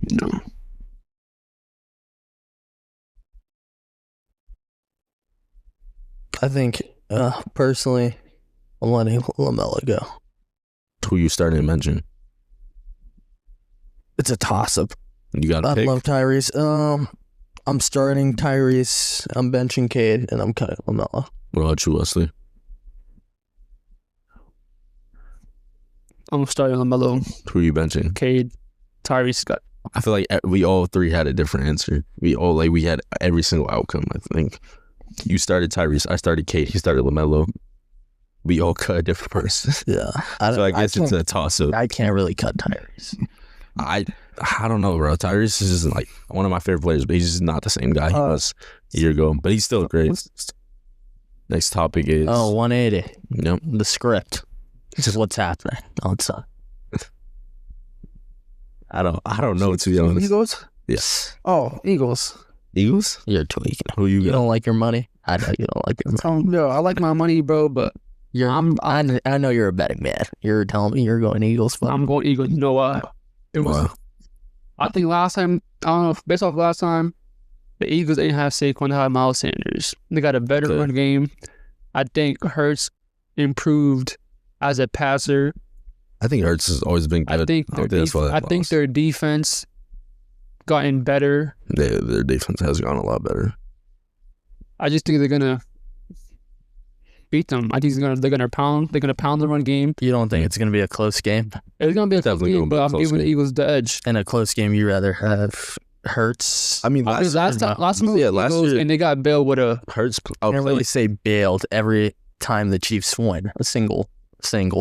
you know. I think personally, I'm letting LaMelo go. Who you starting to mention? It's a toss up. You got to I pick. love Tyrese. I'm starting Tyrese. I'm benching Cade, and I'm cutting LaMelo. What about you, Wesley? I'm starting LaMelo, Who you benching? Cade, Tyrese Scott. I feel like we all three had a different answer. We had every single outcome. I think you started Tyrese, I started Cade, he started LaMelo. We all cut a different person. Yeah. So I guess it's a toss up. I can't really cut Tyrese. I don't know, bro. Tyrese is just like one of my favorite players, but he's just not the same guy he was a year ago. But he's still great. Next topic is 180. Yep. The script. This is what's happening outside. I don't know, to be honest. Eagles? Yes. Oh, Eagles. Eagles? You're tweaking. Who you You got? don't like your money? I know you don't like your money. Yo, I like my money, bro, but I know you're a betting man. You're telling me you're going Eagles, but I'm going Eagles. You know what? It was. Wow. I think last time, I don't know, based off last time, the Eagles didn't have Saquon, they had Miles Sanders. They got a better Good. run game. I think Hurts improved as a passer. I think Hurts has always been good. I think that's why they lost. their defense gotten better. Their defense has gone a lot better. I just think they're gonna beat them. I think they're gonna pound the run game. you don't think it's going to be a close game? It's gonna be a close Definitely game, gonna be a but I'm close giving the game. Eagles the edge. In a close game, you rather have Hurts? I mean, Because last time last the year Eagles, and they got bailed with a Hurts I can't really outplayed. say bailed every time the Chiefs win a single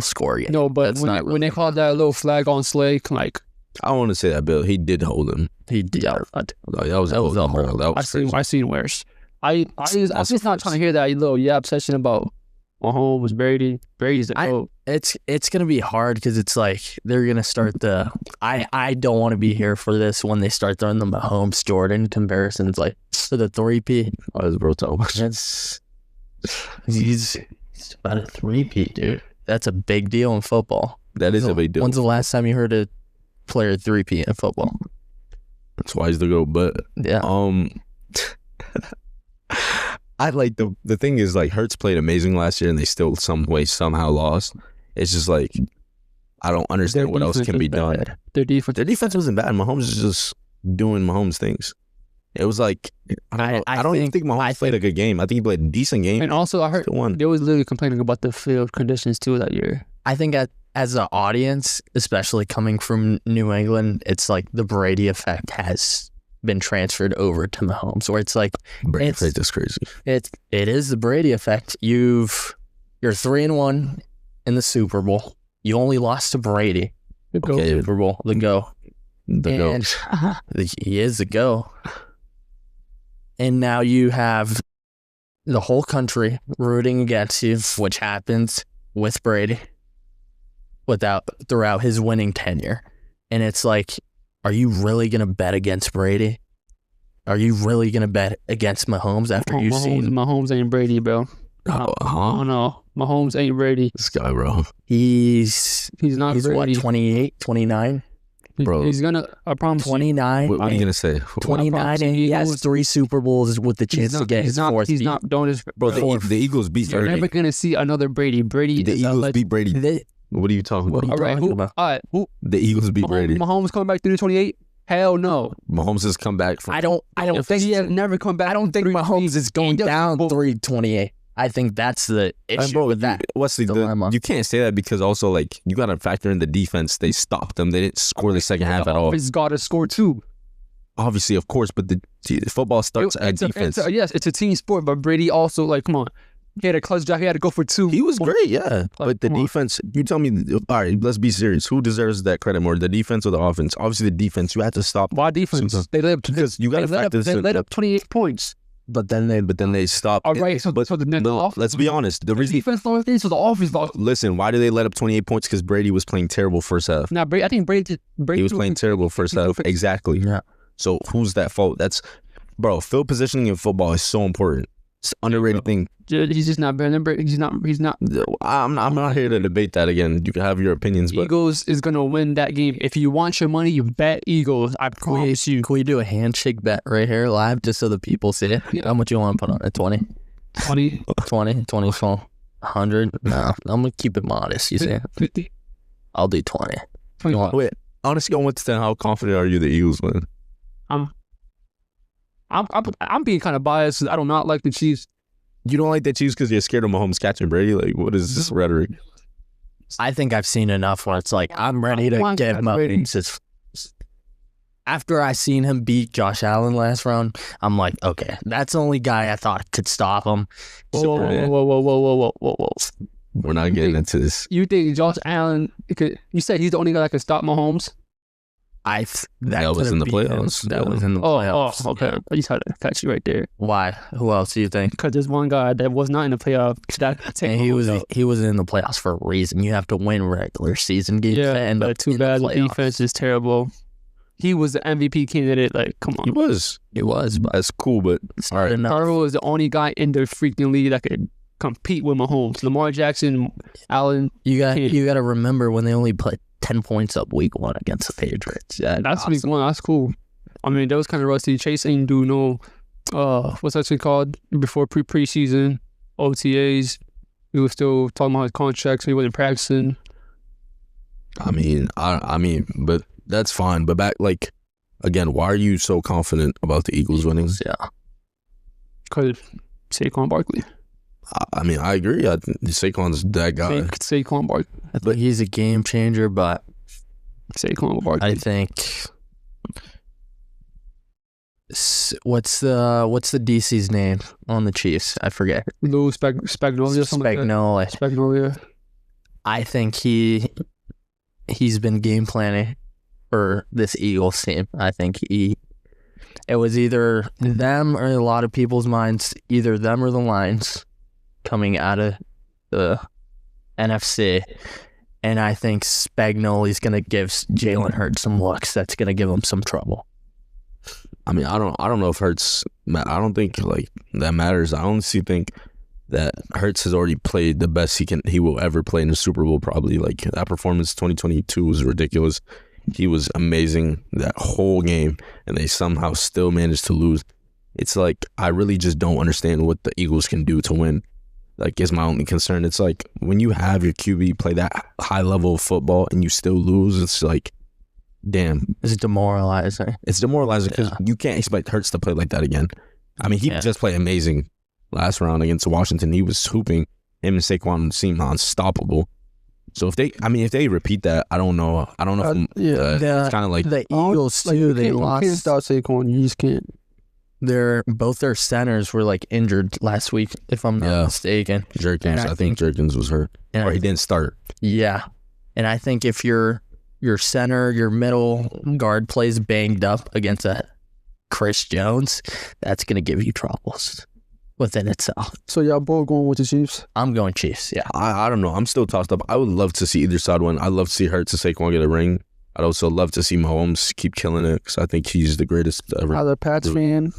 score game. no, but That's not when they called that little flag on Slay, like I don't want to say that, Bill. He did hold him. He did. yeah, That was That was horrible. That was crazy. I seen worse. I'm just not trying to hear that little obsession about Mahomes, Brady. Brady's the GOAT. It's gonna be hard because it's like they're gonna start the. I don't want to be here for this when they start throwing the Mahomes Jordan comparisons like to the 3P. Why is bro talking about That's he's about a 3P, dude. That's a big deal in football. that is a big deal. When's the last time you heard a player 3P in football? That's why he's the GOAT. But Yeah. I like the thing is like Hurts played amazing last year and they still somehow lost. It's just like I don't understand what else can be done. Their defense. Their defense wasn't bad. Mahomes is just doing Mahomes things. It was like I don't even think Mahomes played a good game. I think he played a decent game. And also, I heard Still won. they was literally complaining about the field conditions too that year. I think as an audience, especially coming from New England, it's like the Brady effect has been transferred over to Mahomes, where it's like Brady it's- played this crazy. it is the Brady effect. You're 3-1 in the Super Bowl. You only lost to Brady. Okay. Super Bowl, the go. The GOAT. And he is the go. And now you have the whole country rooting against you, which happens with Brady throughout his winning tenure. And it's like, are you really going to bet against Brady? Are you really going to bet against Mahomes after you've seen Mahomes ain't Brady, bro. Oh no, Mahomes ain't Brady. This guy, bro. he's Not what, Brady. 28, 29? Bro. He's gonna. I promise. 29? What are you gonna say? 29, and he has 3 Super Bowls with the chance to get his fourth. He's not. Don't just. Bro, the Eagles beat You're never Brady. gonna see another Brady. Brady. The is a Eagles legend. beat Brady. They- What are you talking What about? are All right. talking about? All right. Who? The Eagles beat Brady. Mahomes coming back through the 28? Hell no. Mahomes has come back from. I don't think He has never come back. I don't think Mahomes is going Yeah, down but- 328. I think that's the issue Bro, with that. Wesley, dilemma. you can't say that because also like you got to factor in the defense. They stopped them. They didn't score the second half at all. He's got to score too. Obviously, of course, but the football starts at defense. Yes, it's a team sport, but Brady also like, come on, he had a clutch job. He had to go for 2. He was great, yeah. But the come on. defense, you tell me, all right, let's be serious. Who deserves that credit more, the defense or the offense? Obviously, the defense. You had to stop. Why defense? Sometimes. They let up. Because you got to factor this They in. let up 28 points. But then they stopped. All right, so but the no, offense, let's be honest. The reason, defense lost things, so the offense lost. listen, why did they let up 28 points? Because Brady was playing terrible first half. Now, I think Brady He was playing terrible first half. Exactly. Yeah. So who's that fault? That's, bro, field positioning in football is so important. It's an underrated thing. He's just not better than Brady. He's not. I'm not here to debate that again. You can have your opinions, but Eagles is gonna win that game. If you want your money, you bet Eagles. I promise you. Can we do a handshake bet right here live just so the people see it? How much you want to put on it? 20? 20. 20? 20 full? 100? No, I'm going to keep it modest, you see. 50. I'll do 20. 25. wait. Honestly, on 1 to 10, how confident are you the Eagles win? I'm being kind of biased. I do not like the Chiefs. You don't like the Chiefs because you're scared of Mahomes catching Brady? Like, what is this rhetoric? I think I've seen enough where it's like, I'm ready to give him up. After I seen him beat Josh Allen last round, I'm like, okay, that's the only guy I thought could stop him. Whoa. We're not getting into this. You think Josh Allen, you said he's the only guy that could stop Mahomes? That was in the playoffs. That was in the playoffs. Oh, okay. Yeah. I just had to catch you right there. Why? Who else do you think? Because there's one guy that was not in the playoffs. And he was in the playoffs for a reason. You have to win regular season games. Yeah, but too bad the defense is terrible. He was the MVP candidate. Like, come on. He was. But That's cool, but all right. Carver is the only guy in the freaking league that could compete with Mahomes. Lamar Jackson, Allen. You got to remember when they only put 10 points up week 1 against the Patriots. Yeah, that's awesome. week 1. That's cool. I mean, that was kind of rusty. Chase ain't do no, what's that shit called? Before preseason, OTAs. We were still talking about his contracts. He wasn't practicing. I mean, but that's fine. But back, like, again, why are you so confident about the Eagles winning? Yeah. Because Saquon Barkley. I mean, I agree. I think Saquon's that guy. Saquon Barkley. I think he's a game changer, but Saquon Barkley. I think what's the DC's name on the Chiefs? I forget. Lou Spagnuolo or something like that. Spagnuolo. I think he's been game planning for this Eagles team. I think it was either them or in a lot of people's minds, either them or the Lions coming out of the NFC. And I think Spagnuolo's going to give Jalen Hurts some looks that's going to give him some trouble. I mean, I don't know if Hurts. I don't think like that matters. I honestly think that Hurts has already played the best he will ever play in the Super Bowl. Probably like that performance 2022 was ridiculous. He was amazing that whole game, and they somehow still managed to lose. It's like I really just don't understand what the Eagles can do to win. Like, is my only concern. It's like when you have your QB play that high level of football and you still lose, it's like, damn. It's demoralizing. It's demoralizing because you can't expect Hurts to play like that again. I mean, he just played amazing last round against Washington. He was hooping. Him and Saquon seemed unstoppable. So if they repeat that, I don't know. It's kind of like the Eagles too. They lost. You can't stop Saquon. You just can't. Both their centers were like injured last week, if I'm not mistaken. Jerkins, I think Jerkins was hurt, or he didn't start. Yeah, and I think if your center, your middle guard plays banged up against a Chris Jones, that's gonna give you troubles within itself. So y'all both going with the Chiefs? I'm going Chiefs. Yeah. I don't know. I'm still tossed up. I would love to see either side win. I'd love to see Hurts and Saquon get a ring. I'd also love to see Mahomes keep killing it because I think he's the greatest ever. As a Pats fan,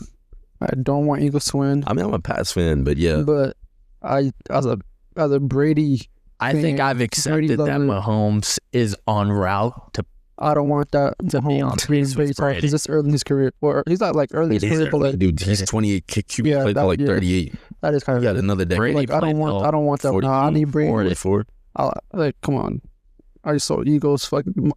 I don't want Eagles to win. I mean, I'm a Pats fan, but yeah. But as a Brady, I think I've accepted that Mahomes is en route to. I don't want that to be on Brady. He's just early in his career, or he's not like early in his career, but like, dude, he's 28. QB played till like 38. That is kind of got another decade. Like I don't want that. 40, no, I need Brady. 44. Like, come on. I saw Eagles fucking.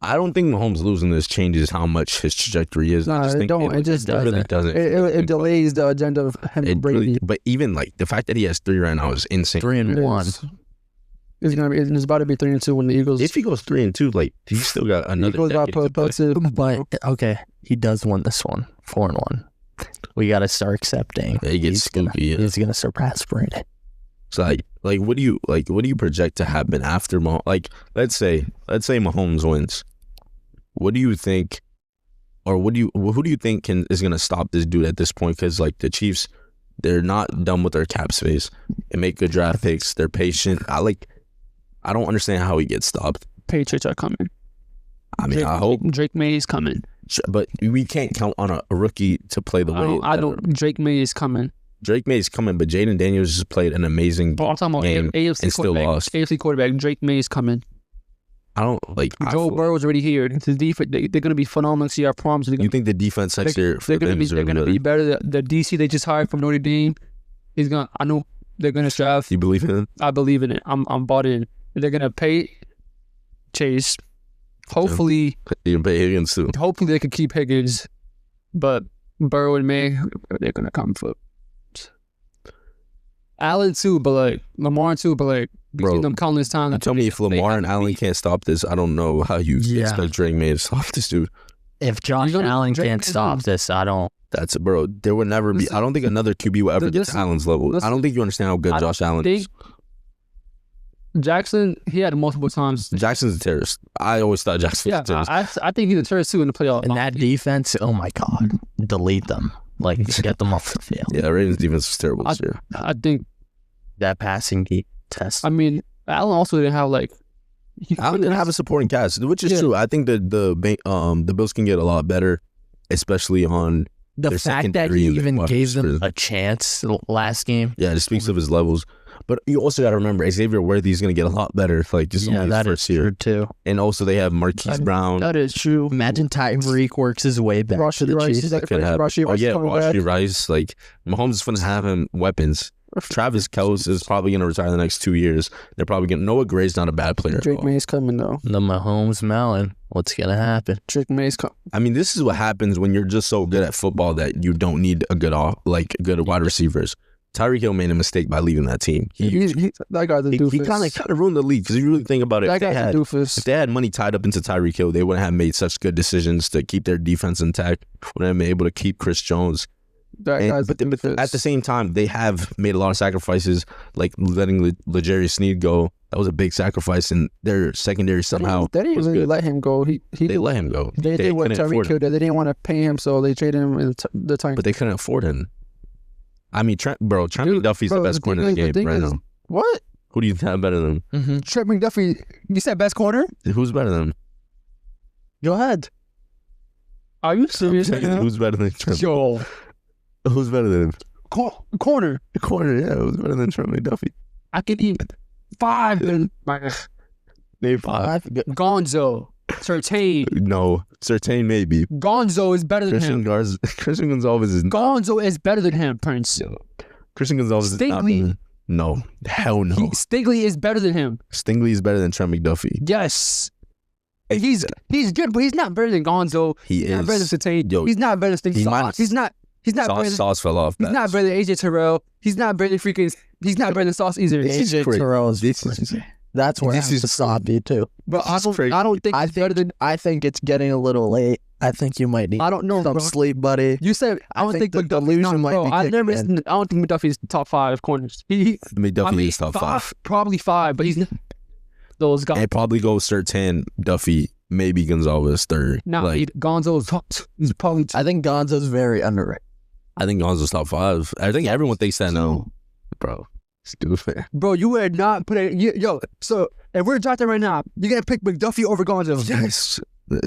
I don't think Mahomes losing this changes how much his trajectory is. Nah, it don't. It just doesn't. Really doesn't. It delays the agenda of him and Brady. Really, but even like the fact that he has 3 right now is insane. 3-1. It's about to be 3-2 when the Eagles. If he goes 3-2, like he's still got another decade. But okay, he does win this one, 4-1. We got to start accepting. Yeah, he gets spooky. He's gonna surpass Brady. So like, what do you project to happen after Mahomes? Like, let's say Mahomes wins. What do you think, or who do you think is gonna stop this dude at this point? Because like the Chiefs, they're not done with their cap space. They make good draft picks. They're patient. I don't understand how he gets stopped. Patriots are coming. I mean, I hope Drake May is coming. But we can't count on a rookie to play the way. Drake May is coming. Drake May's coming, but Jaden Daniels just played an amazing Bro, I'm talking about game AFC and still quarterback. lost. AFC quarterback. Drake May is coming. I don't like. Joe Burrow's already here. The defense, they're going to be phenomenal next year. I promise. You think the defense next year? They're going to be better. The DC they just hired from Notre Dame, he's going. I know they're going to draft. You believe in him? I believe in it. I'm bought in. They're going to pay Chase. Hopefully, you can pay Higgins too. Hopefully they can keep Higgins, but Burrow and May, they're going to come for. Allen too, but like Lamar too, but like we've seen them countless times. You tell me if Lamar and Allen can't stop this, I don't know how you expect Drake May to stop this dude. If Josh Allen can't stop this, I don't. That's bro. There would never be. I don't think another QB will ever get to Allen's level. I don't think you understand how good Josh Allen is. Jackson, he had it multiple times. Jackson's a terrorist. I always thought Jackson was a terrorist. I think he's a terrorist too in the playoffs. And that defense, oh my God, delete them. Like get them off the field. Yeah, Ravens defense was terrible this year. I think that passing test. I mean, Allen also didn't have like. Allen didn't have a supporting cast, which is true. I think that the Bills can get a lot better, especially on the fact that he even gave them a chance last game. Yeah, it speaks of his levels. But you also got to remember, Xavier Worthy's going to get a lot better. Like just only his first year too. And also they have Marquise Brown. That is true. Imagine Tyreek works his way back. Rashee Rice. Like Mahomes is going to have him weapons. Travis Kelce is probably going to retire the next 2 years. They're probably going to. Noah Gray's not a bad player. Drake May's coming though. The Mahomes Mountain. What's going to happen? Drake May's coming. I mean, this is what happens when you're just so good at football that you don't need good wide receivers. Tyreek Hill made a mistake by leaving that team. That guy's a doofus. He kind of ruined the league because you really think about it. That guy's a doofus. If they had money tied up into Tyreek Hill, they wouldn't have made such good decisions to keep their defense intact. Wouldn't have been able to keep Chris Jones. But at the same time, they have made a lot of sacrifices, like letting L'Jarius Sneed go. That was a big sacrifice, and their secondary somehow they didn't really let him go. They let him go. They did what Tyreek Hill did. They didn't want to pay him, so they traded him in the time. But they couldn't afford him. I mean, Trent McDuffie's the best corner in the game right now. What? Who do you have better than him? Trent McDuffie. You said best corner? Who's better than him? Go ahead. Are you serious? Who's better than Trent? Yo. Who's better than him? Corner. Corner, yeah. Who's better than Trent McDuffie? I can eat 5. Name 5. Gonzo. Surtain. No. Surtain maybe. Gonzo is better than him. Christian Gonzalez is... Gonzo is better than him, Prince. Christian Gonzalez is not... No. Hell no. Stingley is better than him. Stingley is better than Trent McDuffie. Yes. He's good, but he's not better than Gonzo. He is. Not better than Surtain. He's not better than Stingley. He's not better than... Sauce fell off. He's not better than AJ Terrell. He's not better than freaking... He's not better than Sauce either. AJ Terrell is... That's where I have to stop you too. But I don't think it's better than... I think it's getting a little late. I think you might need some sleep, buddy. You said... I don't think the delusion might be I don't think McDuffie's top 5 corners. McDuffie is top 5. Probably 5, but he's... Those guys... And probably go Surtain, Duffy, maybe Gonzalez third. Gonzo's top... He's probably... I think Gonzo's very underrated. I think Gonzo's top 5. I think everyone thinks that now. Bro. Stupid. Bro, you would not put it... Yo, so if we're drafting right now, you're going to pick McDuffie over Gonzo. Yes.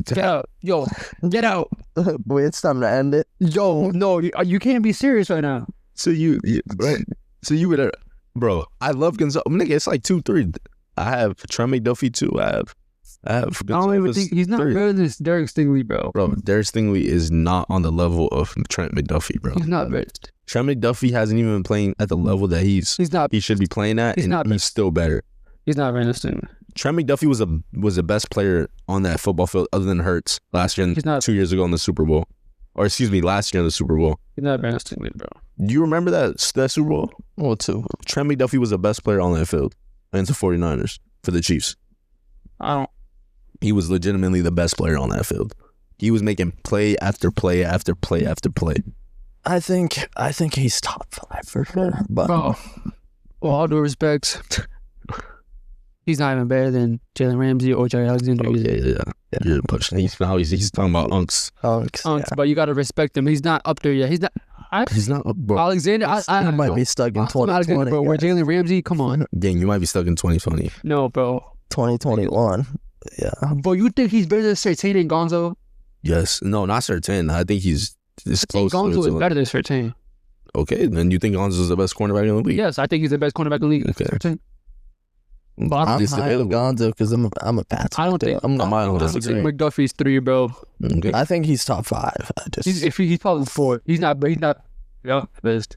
Get out. Yo, get out. Boy, it's time to end it. Yo, no, you can't be serious right now. So right. So you would... Bro, I love Gonzalez. Nigga, it's like 2-3. I have Trent McDuffie too. I have Gonzalez. I don't even think... He's not better than Derek Stingley, bro. Bro, Derek Stingley is not on the level of Trent McDuffie, bro. He's not better. Trent McDuffie hasn't even been playing at the level that he should be playing at, he's still better. He's not better than Stingley. Trent McDuffie was the best player on that football field other than Hurts last year and 2 years ago in the Super Bowl. Or excuse me, last year in the Super Bowl. He's not better than Stingley, bro. Do you remember that Super Bowl? Well, too. Trent McDuffie was the best player on that field against the 49ers for the Chiefs. He was legitimately the best player on that field. He was making play after play after play after play. I think he's top 5 for sure. But bro, with all due respect, he's not even better than Jalen Ramsey or Jair Alexander. Yeah. You're pushing. He's talking about Unks. But you gotta respect him. He's not up there yet. He's not up, bro. Alexander, I might be stuck in 2020. Bro, where Jalen Ramsey? Come on. Dang, you might be stuck in 2020. No, bro. 2021. Yeah. But you think he's better than Surtain and Gonzo? Yes. No, not Surtain. I think he's close. Gonzo is better than Surtain. Okay, then you think Gonzo's the best cornerback in the league? Yes, I think he's the best cornerback in the league. Okay. But I I'm Least high on available. Gonzo because I'm a Pats. don't think. I'm not. I don't I think disagree. McDuffie's 3, bro. Okay. I think he's top 5. He's probably 4. He's not. Yeah, best.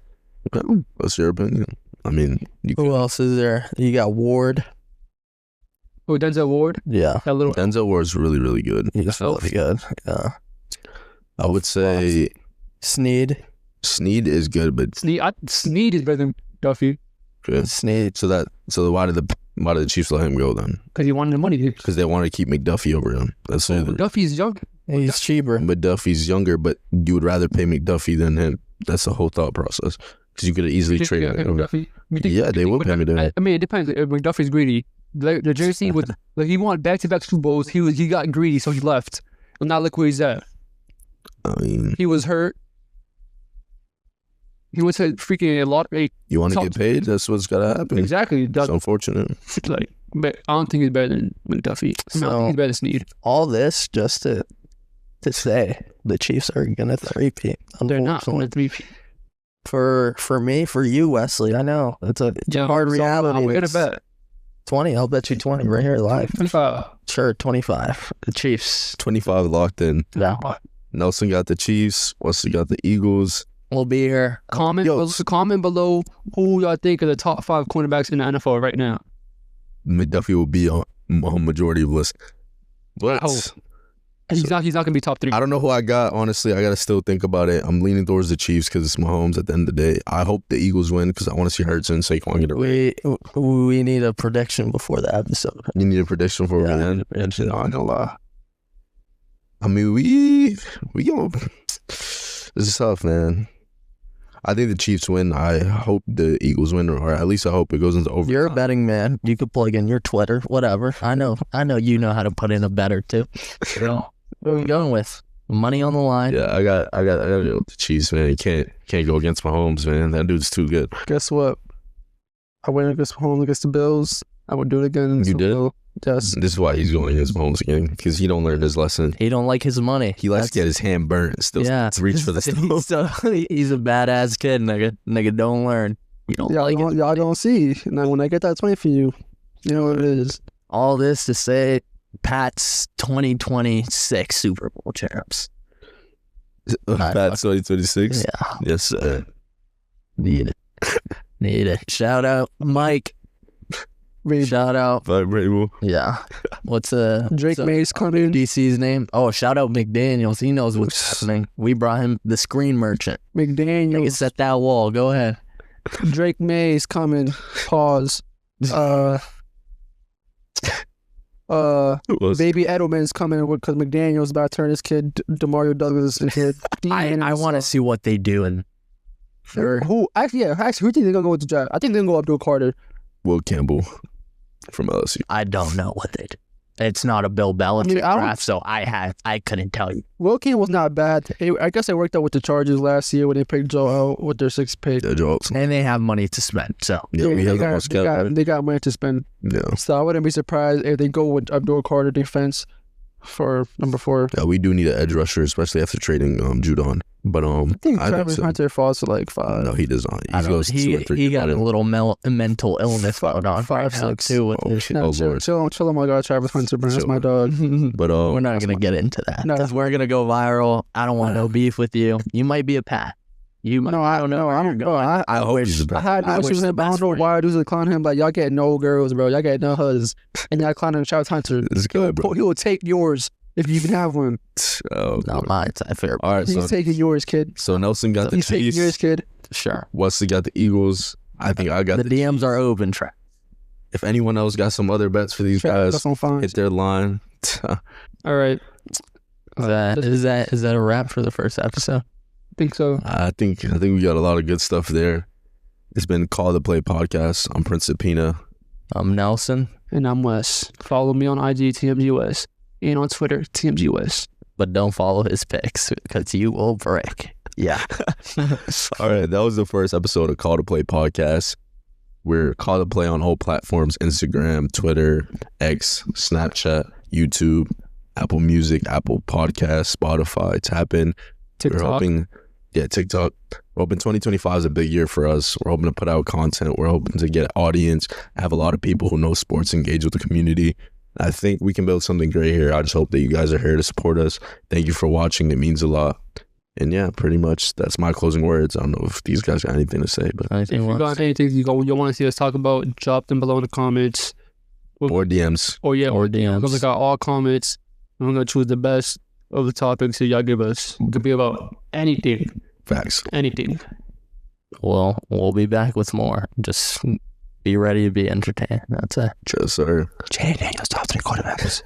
Okay. What's your opinion? I mean, Who else is there? You got Ward. Oh, Denzel Ward. Yeah, That little. Denzel Ward's really, really good. he's really good. Yeah, I would say Snead. Snead is good, but Snead is better than Duffy good. Snead. So why did the Chiefs let him go then? because he wanted the money. Because they want to keep McDuffie over him. That's it. Duffy's young. He's cheaper. McDuffie's younger, but you would rather pay McDuffie than him. That's the whole thought process. Because you could have easily traded him. McDuffie. Yeah, they will pay me that. I mean, it depends. If McDuffie's greedy. The jersey was like he wanted back-to-back Super Bowls. He got greedy, so he left. And now look where he's at. I mean, He was hurt. He went to freaking a lot. you want to get paid? That's what's got to happen. Exactly. It's unfortunate. Like, but I don't think he's better than McDuffie. I don't think he's better than Snead. All this just to say the Chiefs are gonna three-peat. They're not on the 3. For me, for you, Wesley. I know it's a hard reality. We're gonna bet 20. I'll bet you 20 right here live. 25. Sure, 25. The Chiefs. 25 locked in. Yeah, Nelson got the Chiefs. Wesley got the Eagles. we'll be here. Comment below who y'all think are the top 5 cornerbacks in the NFL right now. McDuffie will be on majority of the list. But He's not gonna be top 3. I don't know who I got. Honestly, I got to still think about it. I'm leaning towards the Chiefs because it's Mahomes at the end of the day. I hope the Eagles win because I want to see Hurts and Saquon get a ring. We need a prediction before the episode. You need a prediction for Yeah, the end? prediction. No, I ain't gonna lie. I mean, we going this is tough, man. I think the Chiefs win. I hope the Eagles win, or at least I hope it goes into overtime. You're a betting man. You could plug in your Twitter, whatever. I know you know how to put in a better too. What are we going with? Money on the line. Yeah, I got to go with the Chiefs, man. You can't go against Mahomes, man. That dude's too good. Guess what? I went against home against the Bills. I would do it again. You did? Yes. This is why he's going against Mahomes again, because he don't learn his lesson. He don't like his money. He likes to get his hand burnt and still reach for the stuff. He's a badass kid, nigga. Nigga, don't learn. You don't like it. Y'all don't see. Now when I get that 20 for you, you know what it is. All this to say, Pat's 2026 Super Bowl champs. Pat 2026? Yeah. Yes, sir. Need it. Shout out, Mike. Shout out. Vibrable. Yeah. What's Drake May's coming. DC's name? Oh, shout out McDaniels. He knows what's happening. We brought him the screen merchant. McDaniels. Nigga, set that wall. Go ahead. Drake May's coming. Pause. Baby Edelman's coming because McDaniel's about to turn his kid Demario Douglas into. I want to see what they do in. Who actually? Who do you think they're gonna go with the draft? I think they're gonna go Abdul Carter. Will Campbell from LSU. I don't know what they do. It's not a Bill Belichick draft, so I couldn't tell you. Will Campbell's not bad. I guess they worked out with the Chargers last year when they picked Joe out with their 6th pick. Yeah, Joe Wilson. And they have money to spend, so. Yeah, we have the most cap. They got money to spend. Yeah. So I wouldn't be surprised if they go with Abdul Carter defense for number 4. Yeah, we do need an edge rusher, especially after trading Judon. But I think I Travis so. Hunter falls to like 5. No, he does not. I don't know. He got a little mental illness going on. 5'6" too. With Chill on my God, Travis Hunter, bro. That's my dog. But we're not gonna get into that. No. We're gonna go viral. I don't want no beef with you. You might be a Pat. You might, I don't know. I don't know. I hope he's a I had no issues with him. I don't know why dudes are clowning him. Like, y'all get no girls, bro. Y'all get no husbands. And y'all clowning Travis Hunter. It's good, bro. He will take yours if you even have one. Oh, not mine. I fair. All right, He's taking yours, kid. So Nelson got the He's taking Chiefs. yours, kid. Sure. Wesley got the Eagles. I think I got the DMs are open. Track. If anyone else got some other bets for these guys, hit their line. All right. Is that a wrap for the first episode? I think so. I think we got a lot of good stuff there. It's been Call the Play podcast. I'm Principina. I'm Nelson. And I'm Wes. Follow me on IG, TMGWes. And on Twitter, TMGWes. But don't follow his picks because you will break. Yeah. All right. That was the first episode of Call to Play podcast. We're Call to Play on all platforms: Instagram, Twitter, X, Snapchat, YouTube, Apple Music, Apple Podcasts, Spotify, Tap In. TikTok. Yeah, TikTok. We're hoping 2025 is a big year for us. We're hoping to put out content. We're hoping to get audience, have a lot of people who know sports engage with the community. I think we can build something great here. I just hope that you guys are here to support us. Thank you for watching. It means a lot. And yeah, pretty much that's my closing words. I don't know if these guys got anything to say, but If you got anything you want to see us talk about, drop them below in the comments. or DMs. Or Or We're DMs. gonna look at all comments. I'm gonna choose the best of the topics that y'all give us. It could be about anything. Facts. Anything. Well, we'll be back with more. Just be ready to be entertained. That's it. Yes, sir. Jay Daniels, top 3 quarterbacks.